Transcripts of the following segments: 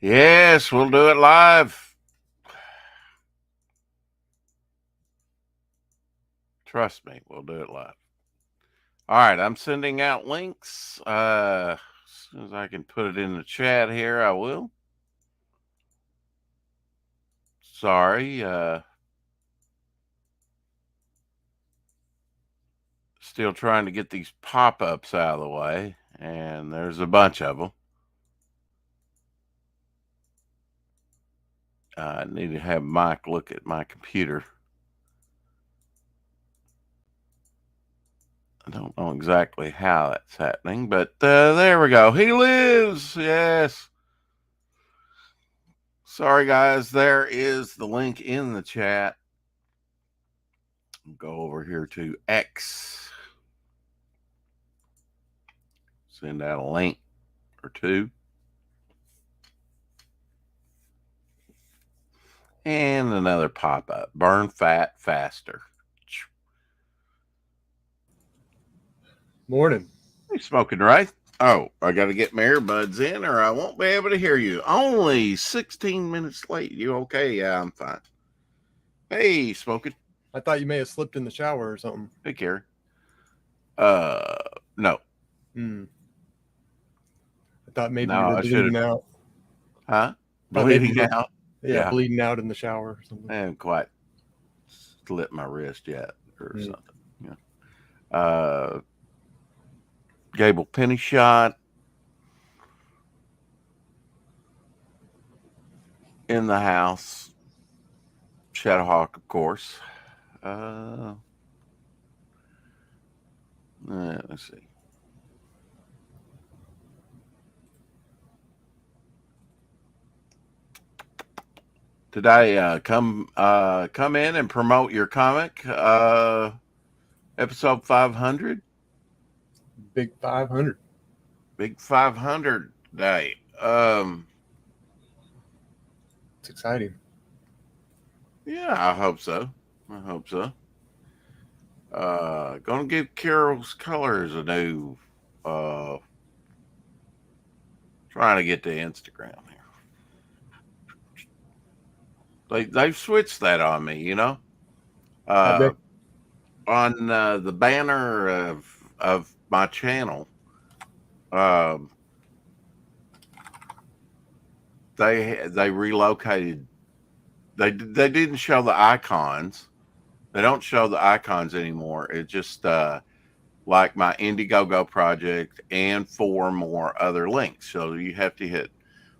Yes, we'll do it live. Trust me, we'll do it live. All right, I'm sending out links. As soon as I can put it in the chat here, I will. Sorry. Still trying to get these pop-ups out of the way, and there's a bunch of them. I need to have Mike look at my computer. I don't know exactly how that's happening, but there we go. He lives. Yes. Sorry, guys. There is the link in the chat. Go over here to X. Send out a link or two. And another pop-up. Burn fat faster. Morning. You smoking, right? Oh, I got to get my earbuds in or I won't be able to hear you. Only 16 minutes late. You okay? Yeah, I'm fine. Hey, smoking. I thought you may have slipped in the shower or something. Hey, Gary. No. I thought maybe No, you were I bleeding should've- out. Huh? Thought maybe Bleeding you were- out? Yeah, bleeding out in the shower or something. I haven't quite slit my wrist yet or something. Yeah. Gable penny shot in the house. Shadowhawk, of course. Let's see. Today, come in and promote your comic. Episode 500. Big 500. Big 500 day. It's exciting. Yeah, I hope so. Gonna give Carol's Colors a new trying to get to Instagram here. They've switched that on me, you know. On the banner of my channel, they relocated. They didn't show the icons. They don't show the icons anymore. It's just like my Indiegogo project and 4 more other links. So you have to hit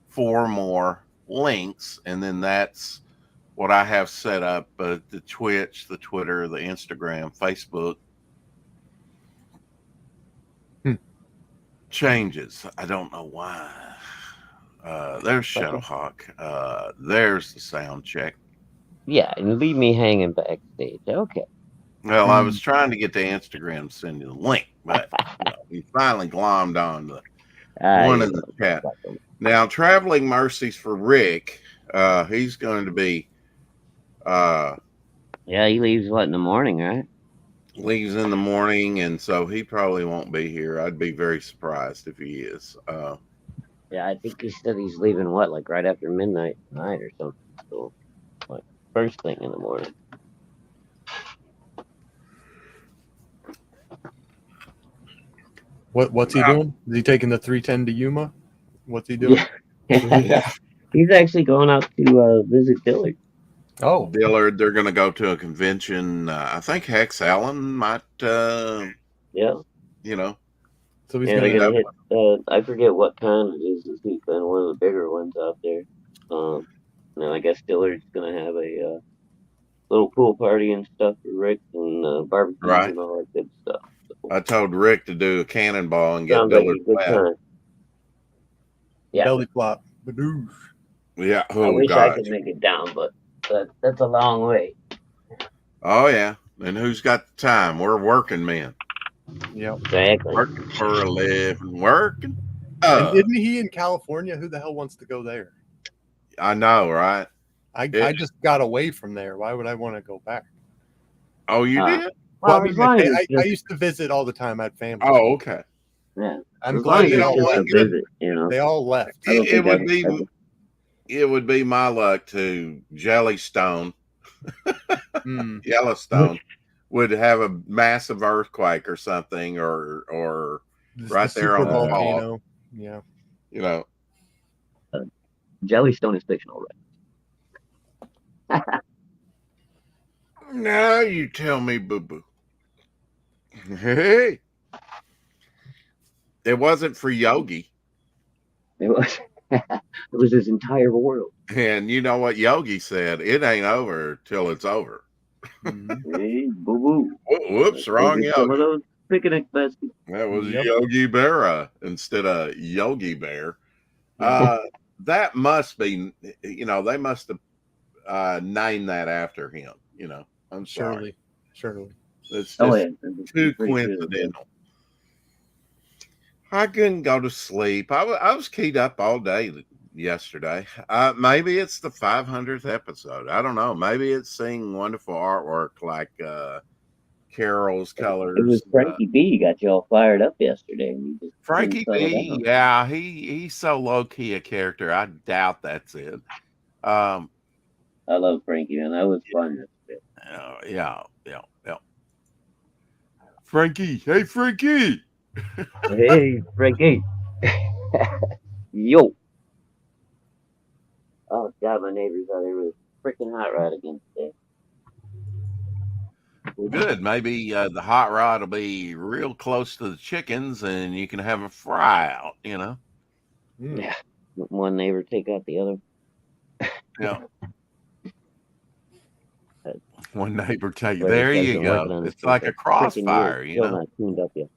4 more links, and then that's what I have set up. But the Twitch, the Twitter, the Instagram, Facebook changes. I don't know why. There's Shadowhawk. There's the sound check. Yeah, and leave me hanging backstage. Okay. Well, I was trying to get to Instagram to send you the link, but we finally glommed on the one in the chat. Now, Traveling Mercies for Rick. He's going to be. Yeah, he leaves in the morning, right? Leaves in the morning, and so he probably won't be here. I'd be very surprised if he is. Yeah, I think he said he's leaving right after midnight tonight or something. So, first thing in the morning. What's he doing? Is he taking the 310 to Yuma? What's he doing? Yeah. He's actually going out to visit Dillard. Oh, Dillard. They're going to go to a convention. I think Hex Allen might. Yeah. You know. So he's going to hit. I forget what con it is this weekend. One of the bigger ones out there. And I guess Dillard's going to have a little pool party and stuff for Rick and barbecue and all that good stuff. I told Rick to do a cannonball and get Dillard flat. Yeah. Belly flop. Badoosh. Yeah. I wish I could make it down, but that's a long way. Oh, yeah. And who's got the time? We're working men. Yep. Exactly. Working for a living. Working. Isn't he in California? Who the hell wants to go there? I know, right? I just got away from there. Why would I want to go back? Oh, you did? Well, I used to visit all the time. I had family. Oh, okay. Yeah. I'm glad they all left. Visit, They all left. It would be it would be my luck to Jellystone, Mm. Yellowstone, would have a massive earthquake or something, or The right there super on the fault. volcano. Yeah. You know, Jellystone is fictional, right? now you tell me, boo boo. Hey, it wasn't for Yogi. It was. It was his entire world. And you know what Yogi said? It ain't over till it's over. Mhm. Hey, boo boo. Whoops, wrong Some of Yogi. those picnic baskets. That was Yep. Yogi Berra instead of Yogi Bear. That must be, they must have named that after him. I'm sorry. Surely. It's Oh just yeah, too I'm pretty sure that- coincidental. I couldn't go to sleep. I was keyed up all day yesterday. Maybe it's the 500th episode. I don't know. Maybe it's seeing wonderful artwork like Carol's colors. It was Frankie B got you all fired up yesterday. And you just Frankie couldn't settle B. down. Yeah, he's so low key a character. I doubt that's it. I love Frankie, man. That was fun yesterday. Yeah. Frankie, hey Frankie. Hey, Frankie. Yo. Oh God, my neighbors out there with a freaking hot rod again today. Well, good. Maybe the hot rod will be real close to the chickens, and you can have a fry out. Mm. Yeah. One neighbor take out the other. Yeah. One neighbor take. Where There this guy's you been working go. on his It's like a freaking crossfire. wheel, still not tuned up yet.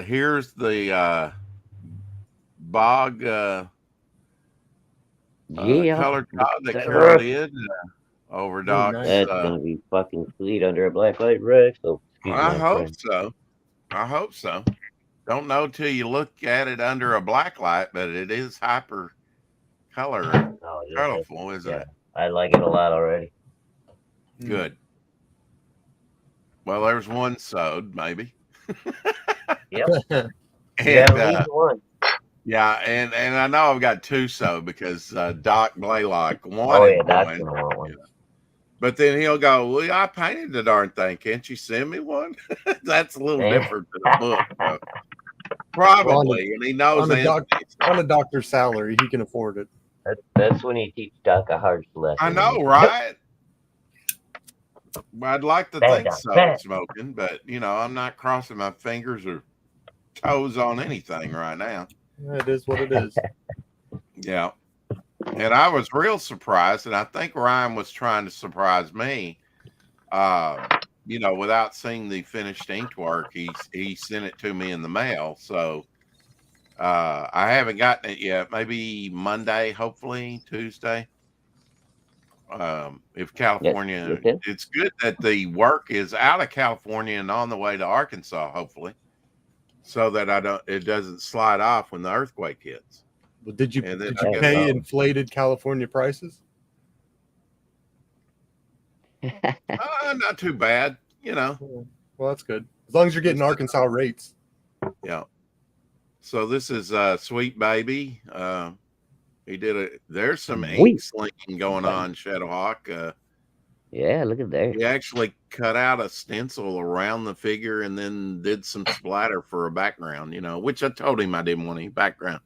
Here's the bog Yeah. colored cod that That Carol rough. did over Oh, Doc's. nice. That's gonna be fucking sweet under a black light wreck. So excuse I my hope friend. so. I hope so. Don't know till you look at it under a black light, but it is hyper color Oh, yeah, colorful, isn't yeah. it? I like it a lot already. Good. Well, there's one sewed, maybe. Yep. And Yeah, one. yeah, and I know I've got two sewed because Doc Blaylock Oh wanted yeah, Doc's one. gonna want one. But then he'll go, well, I painted the darn thing. Can't you send me one? That's a little Yeah. different than a book. So. Probably. And he knows on a doctor's salary, he can afford it. That's when he teach Doc a hard lesson. I know, right? I'd like to Bad think Doc, so, bad. smoking, but I'm not crossing my fingers or toes on anything right now. It is what it is. Yeah. And I was real surprised, and I think Ryan was trying to surprise me. Without seeing the finished inked work, he sent it to me in the mail. So I haven't gotten it yet. Maybe Monday, hopefully Tuesday. If California, Yes. it's good that the work is out of California and on the way to Arkansas, hopefully, so that it doesn't slide off when the earthquake hits. Well, did you And then pay inflated California prices? Not too bad, Well, that's good. As long as you're getting Arkansas rates. Yeah. So this is Sweet Baby. He did there's some ink slinging going on, Shadowhawk. Yeah, look at there. He actually cut out a stencil around the figure and then did some splatter for a background, which I told him I didn't want any background.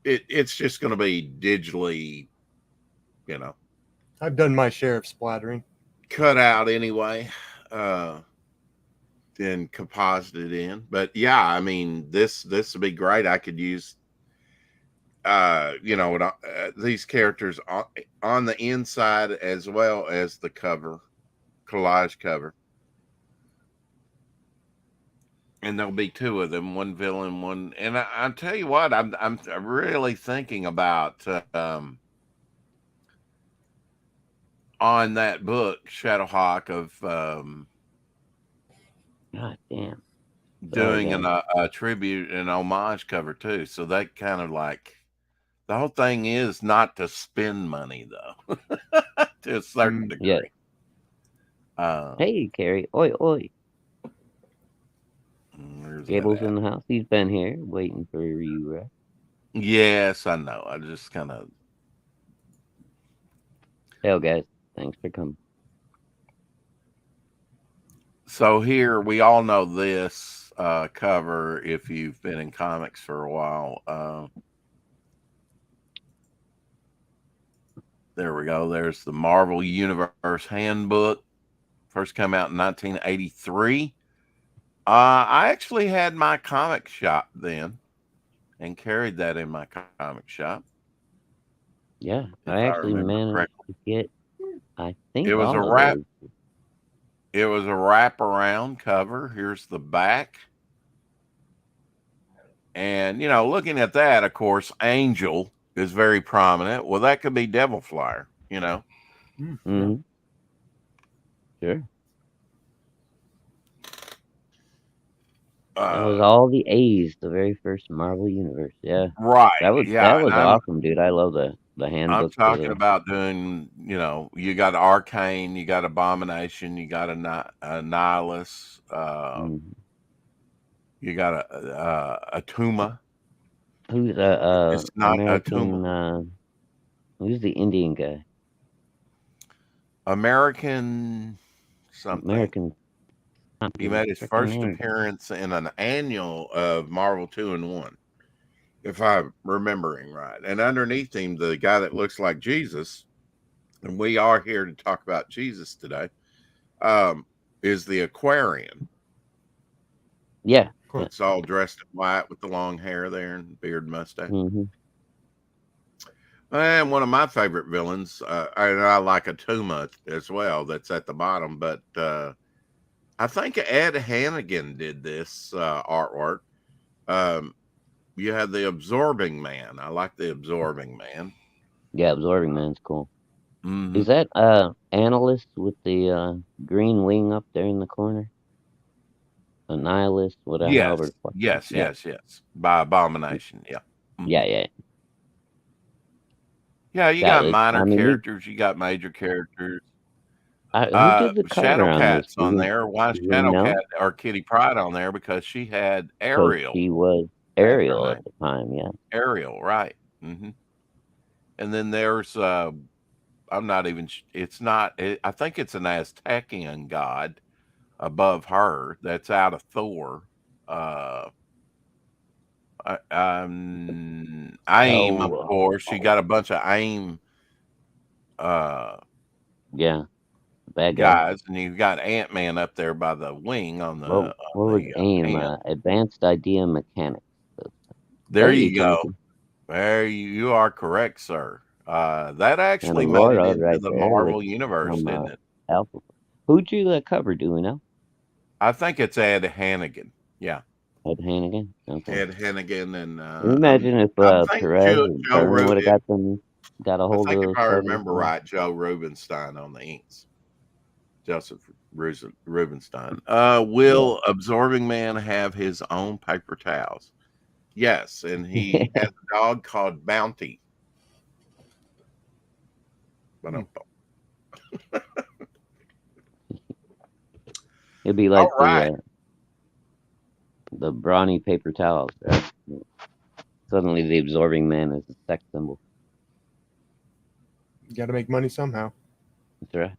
It's just going to be digitally, I've done my share of splattering. Cut out anyway, then composited in. But yeah, I mean, this would be great. I could use, these characters on the inside as well as the collage cover. And there'll be two of them, one villain, one. And I'll tell you what, I'm really thinking about on that book, Shadowhawk, of God damn. doing a tribute and homage cover too. So that kind of like the whole thing is not to spend money though, to a certain degree. Yeah. Hey, Carrie. Oi, oi. Gable's in the house. He's been here waiting for you, right? Yes, I know. I just kind of. Hell, guys, thanks for coming. So here we all know this cover if you've been in comics for a while. There we go. There's the Marvel Universe Handbook. First came out in 1983. I actually had my comic shop then and carried that in my comic shop. Yeah, If I I actually remember managed correctly. to get, I It think, was a all of wrap. those. It was a wraparound cover. Here's the back. And, looking at that, of course, Angel is very prominent. Well, that could be Devil Flyer, Mm-hmm. Sure. That was all the A's, the very first Marvel Universe. Yeah, Right. that Yeah. And was awesome, dude. I love the I'm handbook for talking the. about doing, you got Arcane, you got Abomination, you got a Nihilus, Mhm. you got a Tuma. Who's It's not a Tuma. American? Who's the Indian guy? American something. American. He His made his freaking first name. appearance in an annual of Marvel 2-in-1, if I'm remembering right. And underneath him, the guy that looks like Jesus, and we are here to talk about Jesus today, is the Aquarian. Yeah. It's all dressed in white with the long hair there and beard, mustache. Mm-hmm. And one of my favorite villains, and I like a Tuma as well, that's at the bottom, but I think Ed Hannigan did this artwork. You had the Absorbing Man. I like the Absorbing Man. Yeah, Absorbing Man's cool. Mm-hmm. Is that Analyst with the green wing up there in the corner? A Nihilist, whatever. Yes, Yeah. yes. By Abomination, yeah. Mm-hmm. Yeah. Yeah, you That got was. minor I mean, characters, you got major characters. who did the cover on this? Shadowcat's on there. Why is Do we Shadowcat know? or Kitty Pryde on there? Because she had Because Ariel she was as her Ariel name. at the time. Yeah. Ariel, right. Mm-hmm. And then there's I'm not even. It's not. I think it's an Aztecian god above her. That's out of Thor. AIM, of course. She got a bunch of AIM Yeah. Bad guy. guys, and you've got Ant-Man up there by the wing on the What was AIM? hand. Advanced Idea Mechanics. There Hey, you go. Timothy. There you are correct, sir. That actually And made it Aurora into right the there Marvel universe, from didn't it? Alpha. Who'd you cover? Do we know? I think it's Ed Hannigan. Yeah. Ed Hannigan. Okay. Ed Hannigan and Can you imagine if I think Perez Joe, and Joe Byrne would have Rubin. got a I hold of think if those I covers? remember right, Joe Rubenstein on the inks. Joseph Rubenstein. Will Absorbing Man have his own paper towels? Yes, and he has a dog called Bounty. It'd be like All right. the brawny paper towels. Right? Suddenly, the Absorbing Man is a sex symbol. You got to make money somehow. That's right.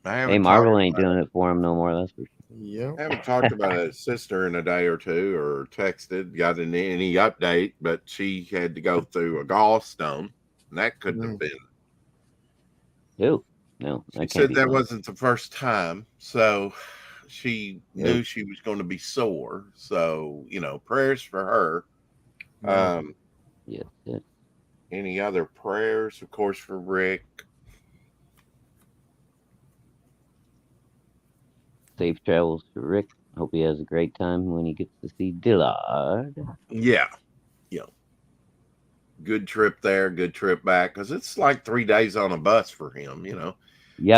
Hey, Hey, Marvel ain't doing it for him no more. That's for sure. Yeah. I haven't talked about his sister in a day or two, or texted, got any update, but she had to go through a gallstone, and that couldn't have been. Who? No, She said that wasn't the first time, so she knew she was going to be sore. So prayers for her. Yes. Any other prayers, of course, for Rick? Safe travels to Rick. Hope he has a great time when he gets to see Dillard. Yeah. Good trip there, good trip back, because it's like 3 days on a bus for him. Yeah,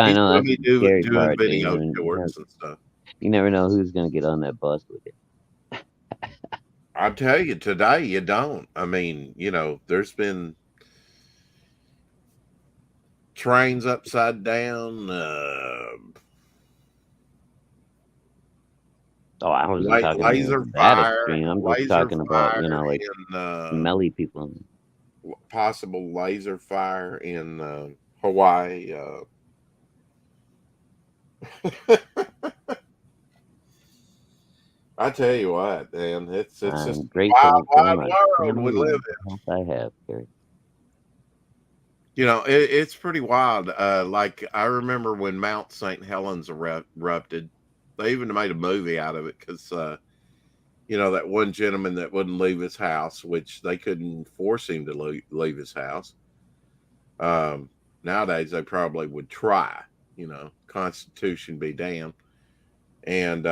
I He's know. going That's to be the scary doing part. video shorts and stuff. You never know who's going to get on that bus with it. I tell you, today you don't. I mean, there's been trains upside down. Oh, I wasn't talking Laser that fire, extreme. I'm just laser talking about, fire like in smelly people. possible laser fire in Hawaii. I tell you what, man, it's just I'm a wild, grateful for wide my world we family live and in. the health I have, Gary. It's pretty wild. Like I remember when Mount St. Helens erupted. They even made a movie out of it because that one gentleman that wouldn't leave his house, which they couldn't force him to leave his house. Nowadays they probably would try. Constitution be damned. And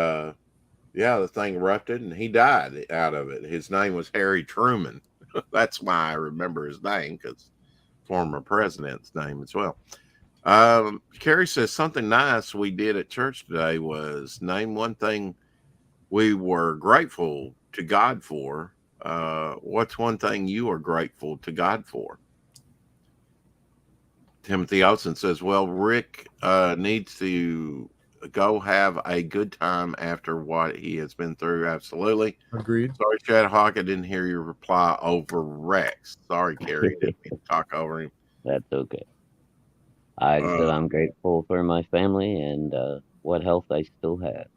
yeah, the thing erupted and he died out of it. His name was Harry Truman. That's why I remember his name, because former president's name as well. Carrie says something nice we did at church today was name one thing we were grateful to God for. What's one thing you are grateful to God for? Timothy Olsen says, well, Rick needs to go have a good time after what he has been through. Absolutely. Agreed. Sorry, Chad Hawk, I didn't hear your reply over Rex. Sorry, Carrie, didn't mean to talk over him. That's okay. I said I'm grateful for my family and what health I still have.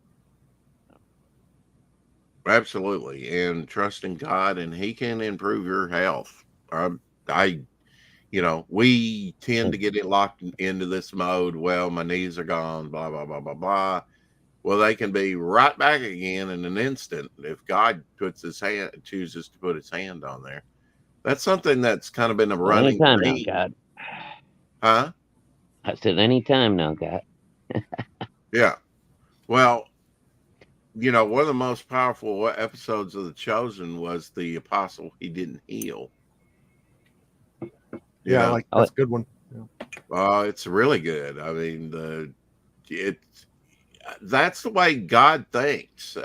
Absolutely. And trust in God, and he can improve your health. We tend to get it locked into this mode. Well, my knees are gone, blah, blah, blah, blah, blah. Well, they can be right back again in an instant if God chooses to put his hand on there. That's something that's kind of been a running Anytime now, theme. God. Huh? I said anytime now, God. Yeah. Well, one of the most powerful episodes of The Chosen was the apostle he didn't heal. Yeah, that's a good one. It's really good. I mean, that's the way God thinks.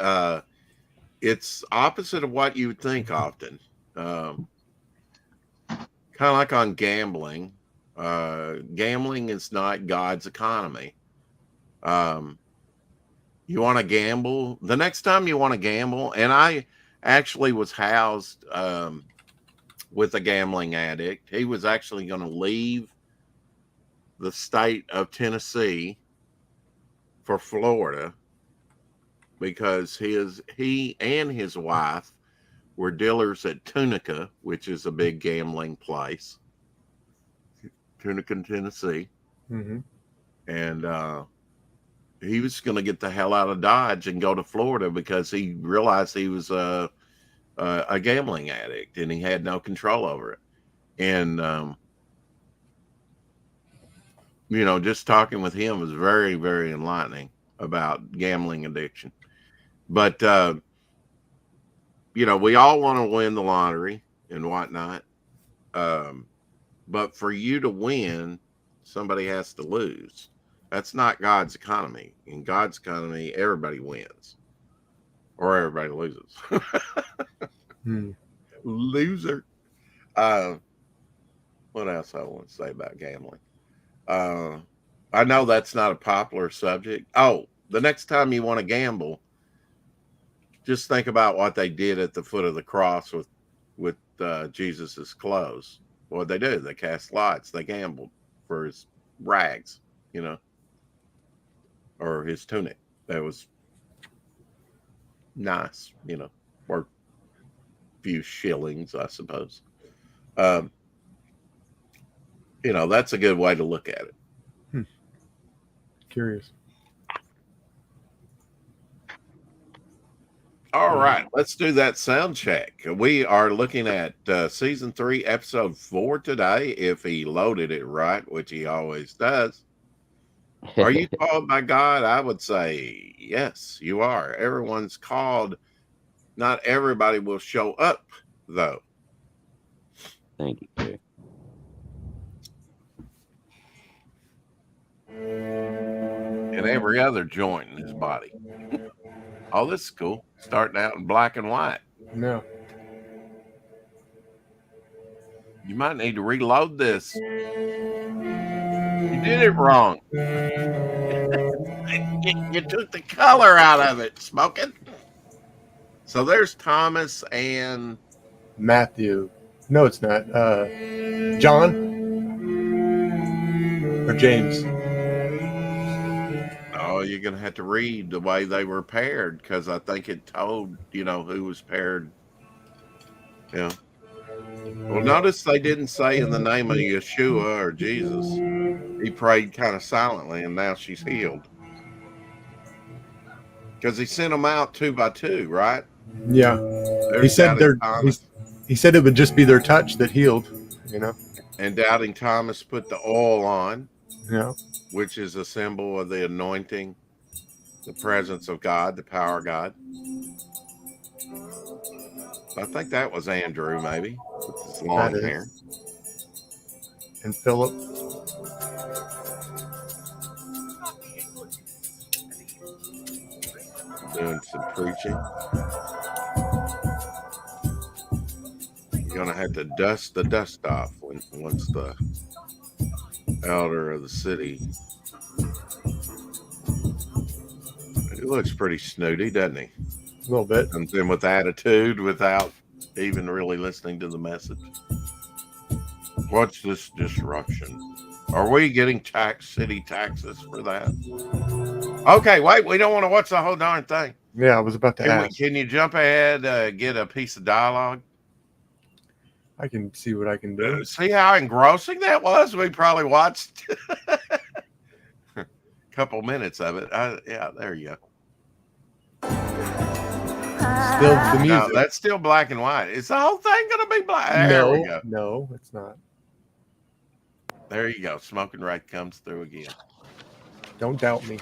It's opposite of what you would think often. Kind of like on gambling. Gambling is not God's economy. You want to gamble? The next time you want to gamble, and I actually was housed with a gambling addict. He was actually going to leave the state of Tennessee for Florida because he and his wife were dealers at Tunica, which is a big gambling place. Tunica, Tennessee. Mm-hmm. And he was going to get the hell out of Dodge and go to Florida because he realized he was a gambling addict and he had no control over it. And, just talking with him was very, very enlightening about gambling addiction. But, we all want to win the lottery and whatnot. But for you to win, somebody has to lose. That's not God's economy. In God's economy, everybody wins or everybody loses. Loser. What else I want to say about gambling? I know that's not a popular subject. Oh, the next time you want to gamble, just think about what they did at the foot of the cross with Jesus's clothes. What they do? They cast lots. They gambled for his rags, or his tunic. That was nice, or a few shillings, I suppose. That's a good way to look at it. Curious. All right, let's do that sound check. We are looking at season 3, episode 4 today. If he loaded it right, which he always does. Are you called by God? I would say yes, you are. Everyone's called. Not everybody will show up, though. Thank you, sir. And every other joint in his body. Oh, this is cool. Starting out in black and white. No. You might need to reload this. You did it wrong. You took the color out of it, Smoking. So there's Thomas and Matthew. No, it's not. John or James. oh, you're gonna have to read the way they were paired because I think it told who was paired. Yeah. Well, notice they didn't say in the name of Yeshua or Jesus. He prayed kind of silently, and now she's healed. Because he sent them out 2 by 2, right? Yeah. There's He said Doubting Thomas. he said it would just be their touch that healed. And Doubting Thomas put the oil on, Yeah. which is a symbol of the anointing, the presence of God, the power of God. I think that was Andrew, maybe, with his long hair. And Philip. Doing some preaching. You're going to have to dust the dust off once the elder of the city. He looks pretty snooty, doesn't he? A little bit. Comes in with attitude without even really listening to the message. What's this disruption? Are we getting city taxes for that? Okay, wait, we don't want to watch the whole darn thing. Yeah, I was about to ask. Can you jump ahead, get a piece of dialogue? I can see what I can do. See how engrossing that was? We probably watched a couple minutes of it. Yeah, there you go. Still the music. No, that's still black and white. Is the whole thing going to be black? There we go. No, it's not. There you go. Smoking Wraith comes through again. Don't doubt me.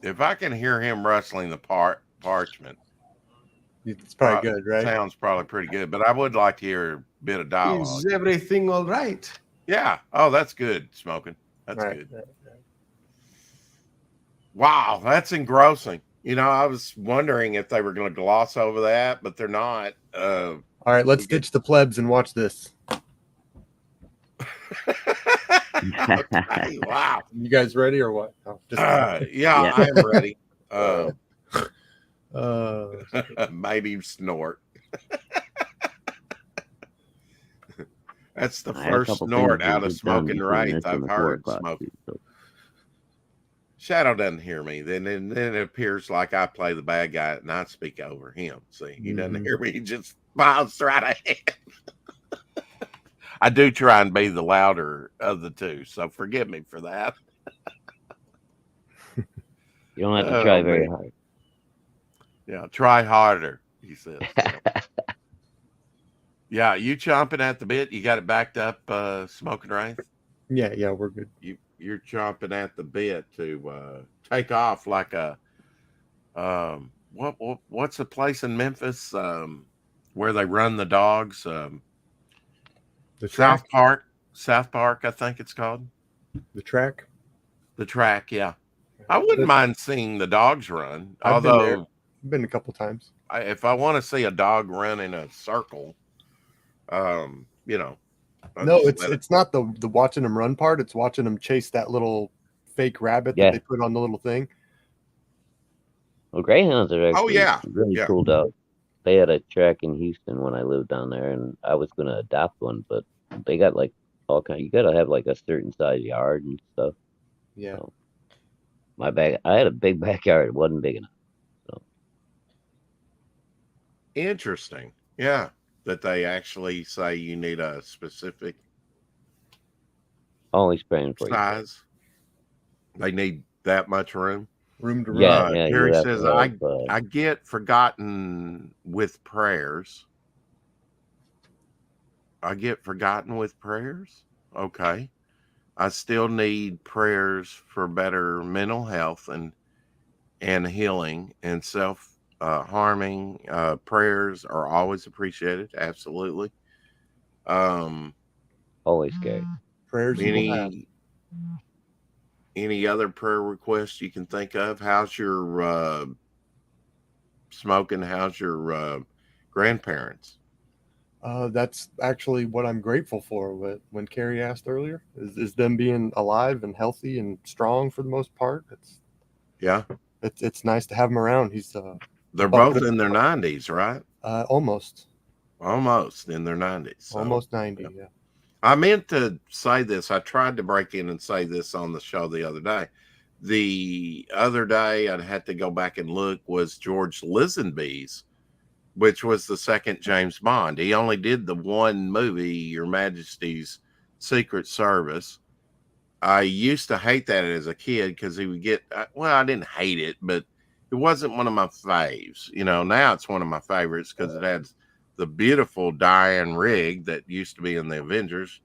If I can hear him rustling the parchment, it's probably good, right? Sounds probably pretty good, but I would like to hear a bit of dialogue. Is everything all right? Yeah. Oh, that's good, Smoking. That's good. Right. Wow, that's engrossing. I was wondering if they were going to gloss over that, but they're not. All right, let's ditch the plebs and watch this. Okay, wow. You guys ready or what? Oh, yeah, I am ready. Maybe snort. That's the first snort out of Smoking Wraith I've heard. Smoking. Shadow doesn't hear me. Then it appears like I play the bad guy and I speak over him. See, he doesn't hear me. He just smiles right ahead. I do try and be the louder of the two, so forgive me for that. You don't have to try very hard. Yeah, try harder, he says. Yeah, you chomping at the bit? You got it backed up, Smoking Wraith? Yeah, we're good. You're chomping at the bit to take off like a what's the place in Memphis where they run the dogs? The South Park, I think it's called. The track. The track, yeah. I wouldn't mind seeing the dogs run. I've although been a couple times. If I want to see a dog run in a circle, No, it's not the watching them run part. It's watching them chase that little fake rabbit that they put on the little thing. Well, greyhounds are actually really cool dogs. They had a track in Houston when I lived down there, and I was going to adopt one, but they got like all kind. You got to have like a certain size yard and stuff. Yeah. So I had a big backyard. It wasn't big enough. So. Interesting. Yeah. That they actually say you need a specific always praying for size. They need that much room. Room to run. Yeah, Harry says, I get forgotten with prayers. I get forgotten with prayers? Okay. I still need prayers for better mental health and healing and self-harming. Prayers are always appreciated. Absolutely. Always scary. Prayers. Any other prayer requests you can think of? How's your smoking? How's your grandparents? That's actually what I'm grateful for. When Carrie asked earlier, is them being alive and healthy and strong for the most part. It's nice to have him around. He's They're both in their 90s, right? Almost In their 90s. So, almost 90. Yeah. I meant to say this. I tried to break in and say this on the show the other day. The other day, I'd had to go back and look, was George Lisenby's, which was the second James Bond. He only did the one movie, Your Majesty's Secret Service. I used to hate that as a kid because he would get, well, I didn't hate it, but it wasn't one of my faves. You know, now it's one of my favorites because it has the beautiful Diane Rigg that used to be in the Avengers,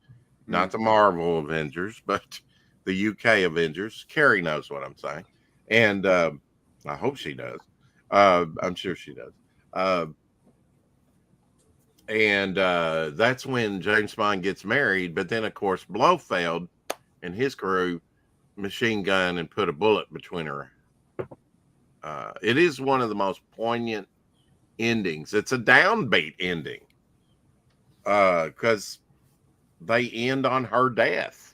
not the Marvel Avengers, but the UK Avengers. Carrie knows what I'm saying. And I hope she does. I'm sure she does. And that's when James Bond gets married. But then, of course, Blofeld and his crew machine gun and put a bullet between her. It is one of the most poignant endings. It's a downbeat ending because they end on her death,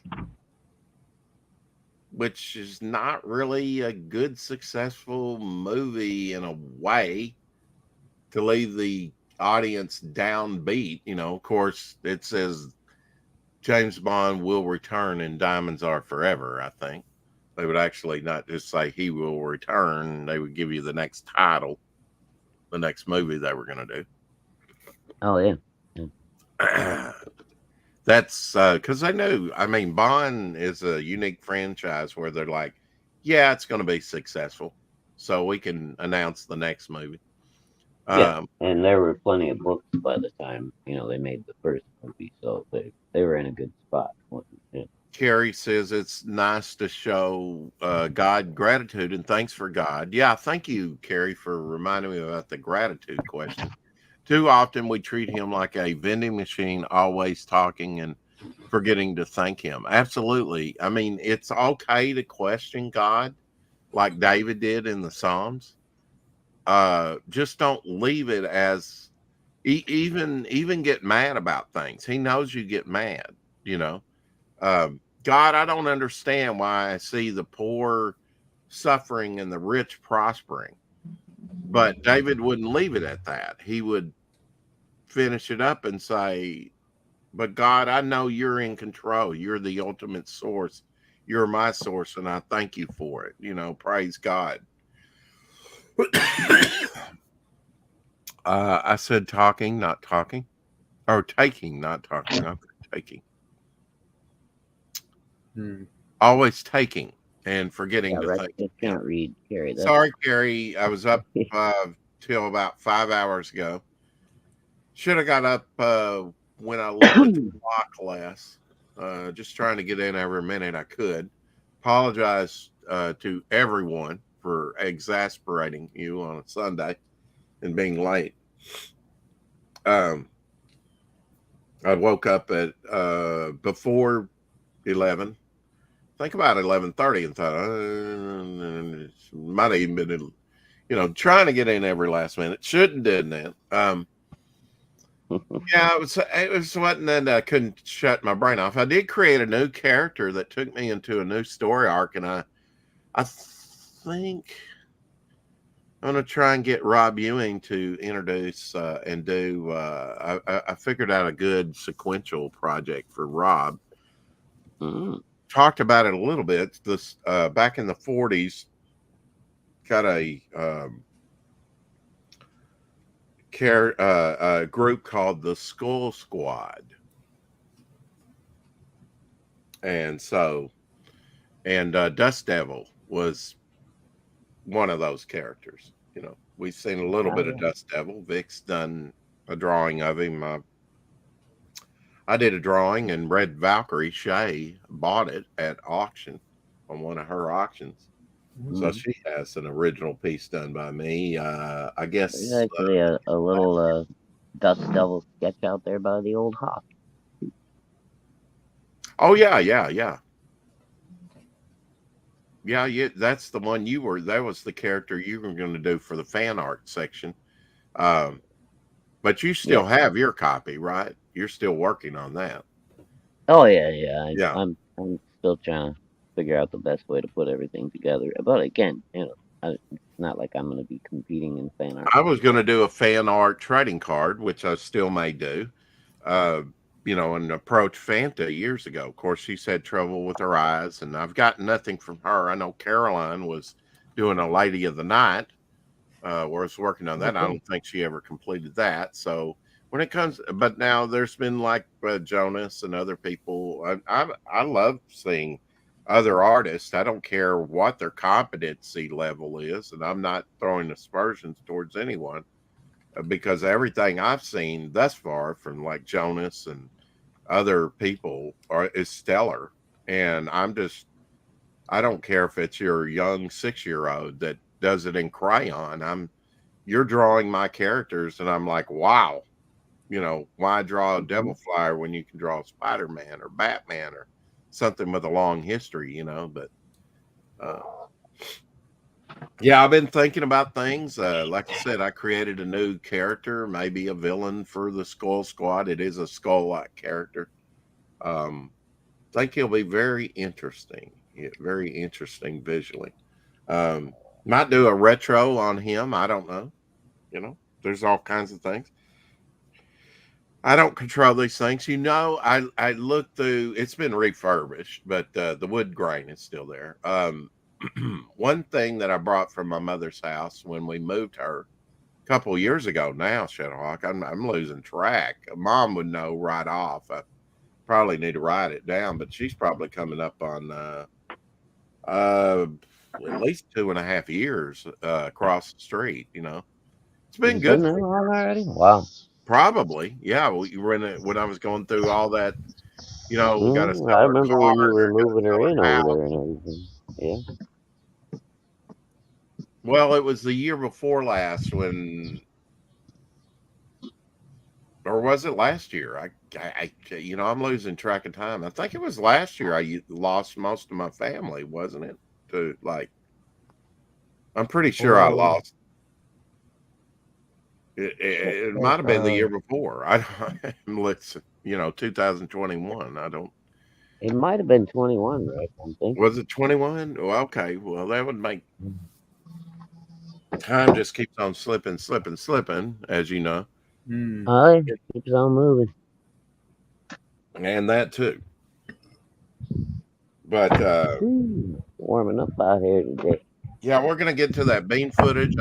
which is not really a good, successful movie in a way to leave the audience downbeat. You know, of course, it says James Bond will return and diamonds are forever. I think they would actually not just say he will return. They would give you the next title, the next movie they were going to do. Oh, yeah. That's because I knew, I mean, Bond is a unique franchise where they're like, yeah, it's going to be successful, so we can announce the next movie. Yeah, and there were plenty of books by the time, you know, they made the first movie, so they were in a good spot. Yeah. Carrie says it's nice to show God gratitude and thanks for God. Yeah, thank you, Carrie, for reminding me about the gratitude question. Too often we treat him like a vending machine, always talking and forgetting to thank him. Absolutely. I mean, it's okay to question God like David did in the Psalms. Just don't leave it as even get mad about things. He knows you get mad, you know. God, I don't understand why I see the poor suffering and the rich prospering. But David wouldn't leave it at that. He would finish it up and say, but God, I know you're in control. You're the ultimate source. You're my source, and I thank you for it. You know, praise God. I said talking, not talking. Or taking, not talking. I'm taking. Always taking and forgetting to think. I can't read, Carrie. Sorry, Carrie. I was up till about 5 hours ago. Should have got up when I looked at the clock less. Just trying to get in every minute I could. Apologize to everyone for exasperating you on a Sunday and being late. I woke up at before 11. Think about 11:30 and thought might have even been, you know, trying to get in every last minute. Shouldn't did that. Yeah, it was something that I couldn't shut my brain off. I did create a new character that took me into a new story arc, and I think I'm going to try and get Rob Ewing to introduce and do. I figured out a good sequential project for Rob. Talked about it a little bit. This back in the 40s, got a group called the Skull Squad, and so Dust Devil was one of those characters. You know, we've seen a little bit of Dust Devil. Vic's done a drawing of him. I did a drawing, and Red Valkyrie Shay bought it at auction on one of her auctions. So she has an original piece done by me. I guess there's actually a little Dust Devil sketch out there by the old Hawk. Oh yeah. That's the one you were. That was the character you were going to do for the fan art section. But you still have your copy, right? You're still working on that. Oh yeah. I'm still trying to figure out the best way to put everything together. But again, you know, not like I'm going to be competing in fan art. I was going to do a fan art trading card, which I still may do. And approached Fanta years ago. Of course, she's had trouble with her eyes, and I've got nothing from her. I know Caroline was doing a Lady of the Night, where I was working on that. I don't think she ever completed that. So when it comes, but now there's been like Jonas and other people. I love seeing other artists. I don't care what their competency level is, and I'm not throwing aspersions towards anyone, because everything I've seen thus far from like Jonas and other people is stellar. And I don't care if it's your young 6-year-old that does it in crayon. You're drawing my characters, and I'm like, wow, why draw a Devil Flyer when you can draw Spider-Man or Batman or something with a long history, but yeah, I've been thinking about things. Like I said, I created a new character, maybe a villain for the Skull Squad. It is a skull-like character. I think he'll be very interesting visually. Might do a retro on him. I don't know. There's all kinds of things. I don't control these things. I looked through, it's been refurbished, but the wood grain is still there. One thing that I brought from my mother's house when we moved her a couple of years ago now, Shadowhawk, I'm losing track. Mom would know right off. I probably need to write it down, but she's probably coming up on at least 2.5 years across the street. It's been good. Already? Wow. Probably, yeah. When I was going through all that, we got to. I remember when you were moving her in over there and everything. Yeah. Well, it was the year before last or was it last year? I'm losing track of time. I think it was last year. I lost most of my family, wasn't it? I'm pretty sure I lost. It might have been the year before. Let's 2021. I don't. It might have been 21, right? I think. Was it 21? Well, okay. Well, that would make time just keeps on slipping, as you know. Oh, it keeps on moving. And that too. But warming up out here today. Yeah, we're gonna get to that bean footage.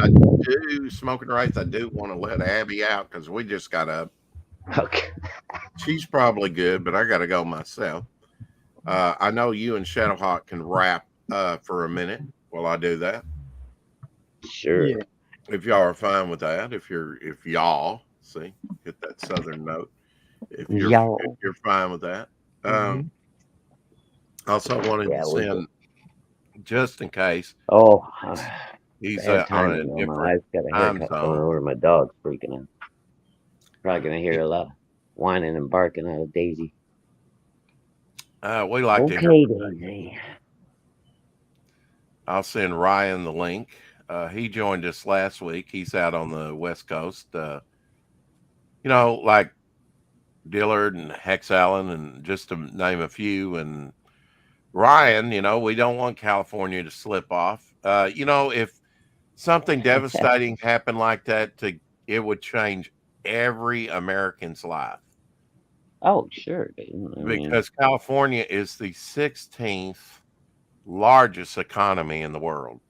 Smoking Wraith. I do want to let Abby out because we just got up. Okay. She's probably good, but I got to go myself. I know you and Shadowhawk can rap for a minute while I do that. Sure. Yeah. If y'all are fine with that, if y'all see, hit that southern note. If you're fine with that. Also wanted to send, just in case. Oh, he's on a different time zone. My dog's freaking out. Probably gonna hear a lot of whining and barking out of Daisy. We like to hear. Daisy. I'll send Ryan the link. He joined us last week. He's out on the West Coast. Like Dillard and Hex Allen, and just to name a few. And Ryan, we don't want California to slip off. If something devastating happened like that, it would change every American's life. Oh, sure. Because California is the 16th largest economy in the world.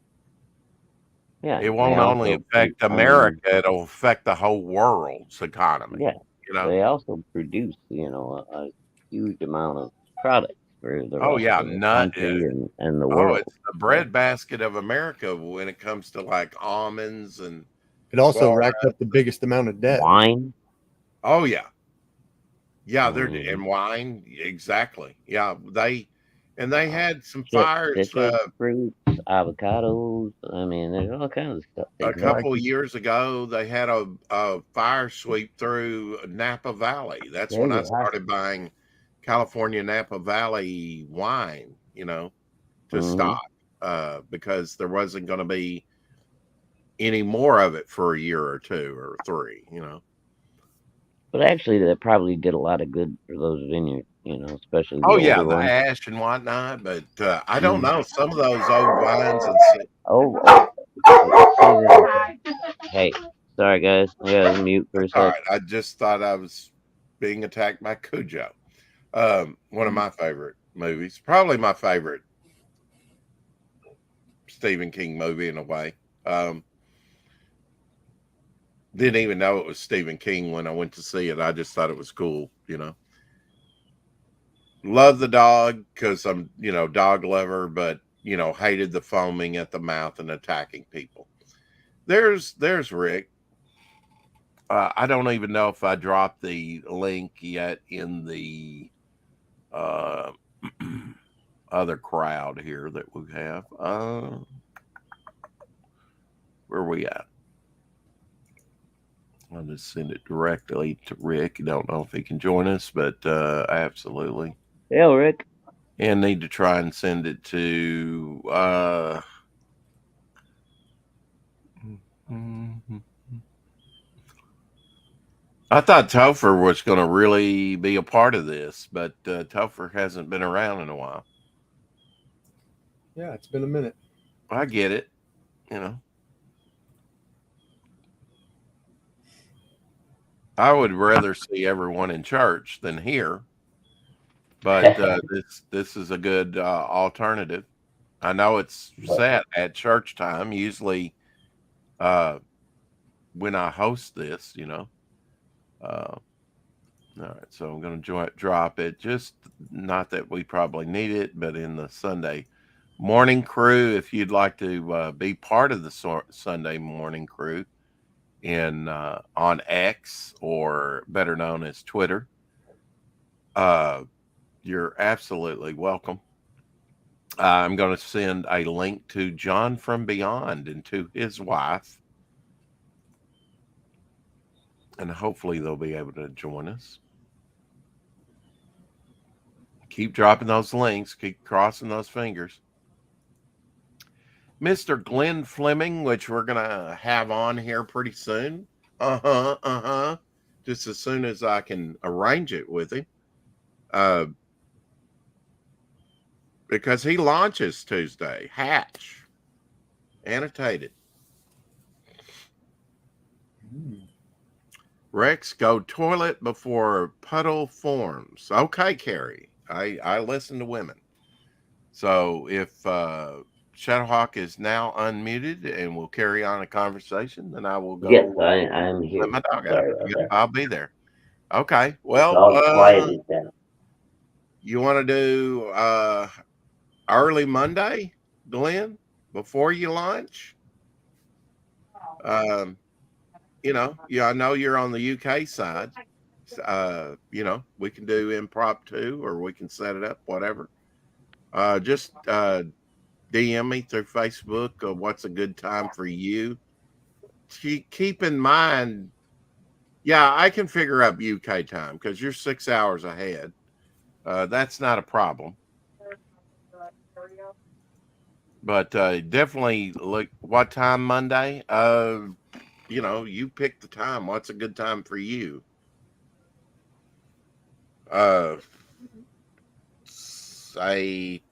Yeah, it won't only affect America; it'll affect the whole world's economy. Yeah, they also produce, a huge amount of products for the country and the world. It's the breadbasket of America when it comes to like almonds, and it also racked up the biggest amount of debt. Wine. Oh yeah, and wine exactly. Yeah, they had some fires. Fruits, avocados. I mean, there's all kinds of stuff. A couple of years ago, they had a fire sweep through Napa Valley. That's when I started buying California Napa Valley wine, to stock, because there wasn't going to be any more of it for a year or two or three, But actually, that probably did a lot of good for those vineyards, especially. The ash and whatnot. But I don't know. Some of those old vines and Hey, sorry guys, I gotta mute for a All sec. right, I just thought I was being attacked by Cujo. One of my favorite movies, probably my favorite Stephen King movie in a way. Didn't even know it was Stephen King when I went to see it. I just thought it was cool, you know. Love the dog because I'm, dog lover, but hated the foaming at the mouth and attacking people. There's Rick. I don't even know if I dropped the link yet in the other crowd here that we have. Where are we at? I'll just send it directly to Rick. I don't know if he can join us, but absolutely. Yeah, Rick. And need to try and send it to I thought Topher was going to really be a part of this, but Topher hasn't been around in a while. Yeah, it's been a minute. I get it, I would rather see everyone in church than here, but this is a good alternative. I know it's set at church time. Usually, when I host this, all right, so I'm going to drop it. Just not that we probably need it, but in the Sunday morning crew, if you'd like to be part of the Sunday morning crew on X, or better known as Twitter, you're absolutely welcome. I'm going to send a link to John from Beyond and to his wife, and hopefully they'll be able to join us. Keep dropping those links. Keep crossing those fingers. Mr. Glenn Fleming, which we're going to have on here pretty soon. Just as soon as I can arrange it with him. Because he launches Tuesday. Hatch. Annotated. Rex, go toilet before puddle forms. Okay, Carrie. I listen to women. So if Shadowhawk is now unmuted and will carry on a conversation, then I will go. Yes, I'm here. Let my dog Sorry out. about that. I'll be there. Okay. Well, quiet it down. You want to do early Monday, Glenn, before you lunch? I know you're on the UK side. We can do impromptu, or we can set it up, whatever. Just DM me through Facebook of what's a good time for you. Keep in mind, I can figure out UK time because you're 6 hours ahead. That's not a problem. But definitely look, what time Monday? You pick the time. What's a good time for you? Say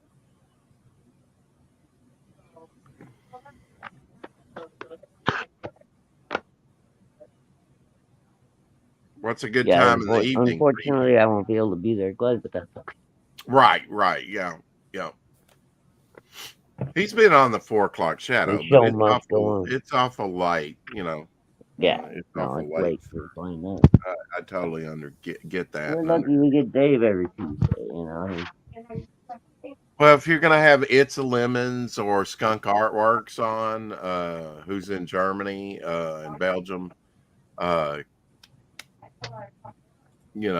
what's a good time in the evening? Unfortunately, I won't be able to be there, Glad, but that's okay. Right. Yeah. He's been on the 4 o'clock shadow, but it's awful late, Yeah, it's awful late. I totally get that. We're lucky we get Dave every Tuesday, Well, if you're gonna have It's a Lemons or Skunk Artworks on, who's in Germany and Belgium, you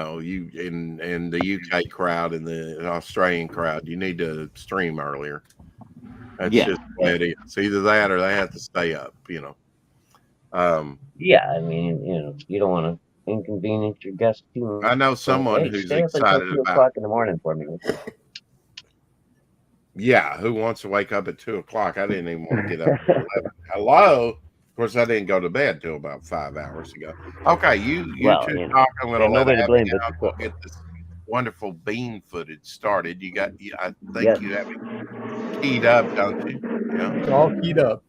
in the UK crowd and the Australian crowd, you need to stream earlier. That's just the way it is. Either that or they have to stay up, Yeah, I mean, you don't want to inconvenience your guests too much. I know someone who's stay excited up until 2 o'clock in the morning for me. Yeah, who wants to wake up at 2 o'clock? I didn't even want to get up at 11. Hello? Of course, I didn't go to bed till about 5 hours ago. Okay, you two talk. I'm going to let Abby get this wonderful bean footage started. I think you have it keyed up, don't you? It's all keyed up.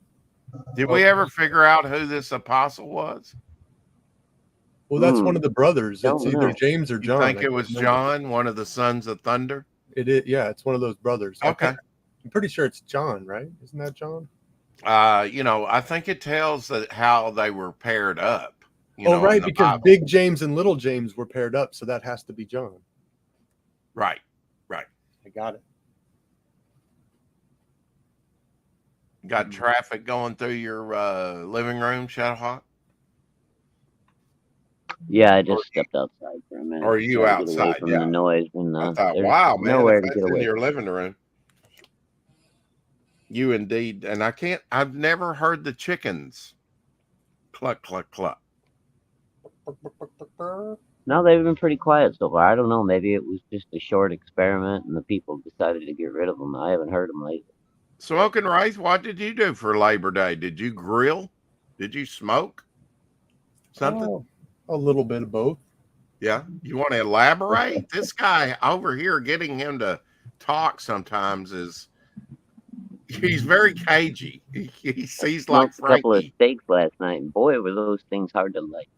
Did we ever figure out who this apostle was? Well, that's one of the brothers. It's Don't either know. James or You John. think I it can't was remember. John, one of the sons of thunder? It is. Yeah, it's one of those brothers. Okay. I'm pretty sure it's John, right? Isn't that John? I think it tells that how they were paired up. Right, in the because Bible. Big James and Little James were paired up, so that has to be John. Right. I got it. Got traffic going through your living room, Shadowhawk? Yeah, I just stepped outside for a minute. Or are you Try to get away outside? from Yeah. the noise, and I thought, there's wow, man, nowhere if to that's get in away. your living room. You indeed, and I've never heard the chickens cluck, cluck, cluck. No, they've been pretty quiet so far. I don't know. Maybe it was just a short experiment, and the people decided to get rid of them. I haven't heard them lately. Smoking Rice, what did you do for Labor Day? Did you grill? Did you smoke something? Oh, a little bit of both. Yeah. You want to elaborate? This guy over here, getting him to talk sometimes he's very cagey. He's like Smoked a couple of Frankie. steaks last night, and boy, were those things hard to light.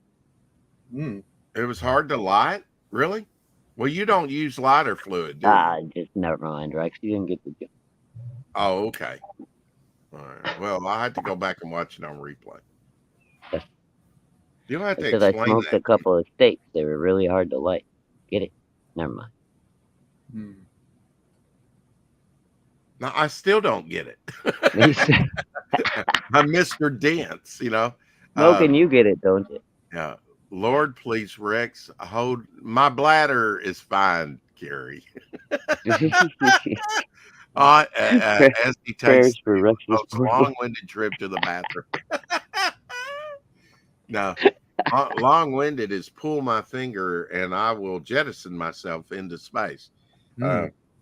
It was hard to light? Really? Well, you don't use lighter fluid, do you? Just never mind, Rex. You didn't get the joke. Oh, okay. All right. Well, I had to go back and watch it on replay. You'll have to I said I explain smoked that. a couple of steaks. They were really hard to light. Get it? Never mind. No, I still don't get it. I'm Mr. Dance, Smoking, you get it, don't you? Yeah. Lord, please, Rex, hold my bladder is fine, Gary. As he takes for the Rex's most long-winded trip to the bathroom. No, long-winded is pull my finger and I will jettison myself into space.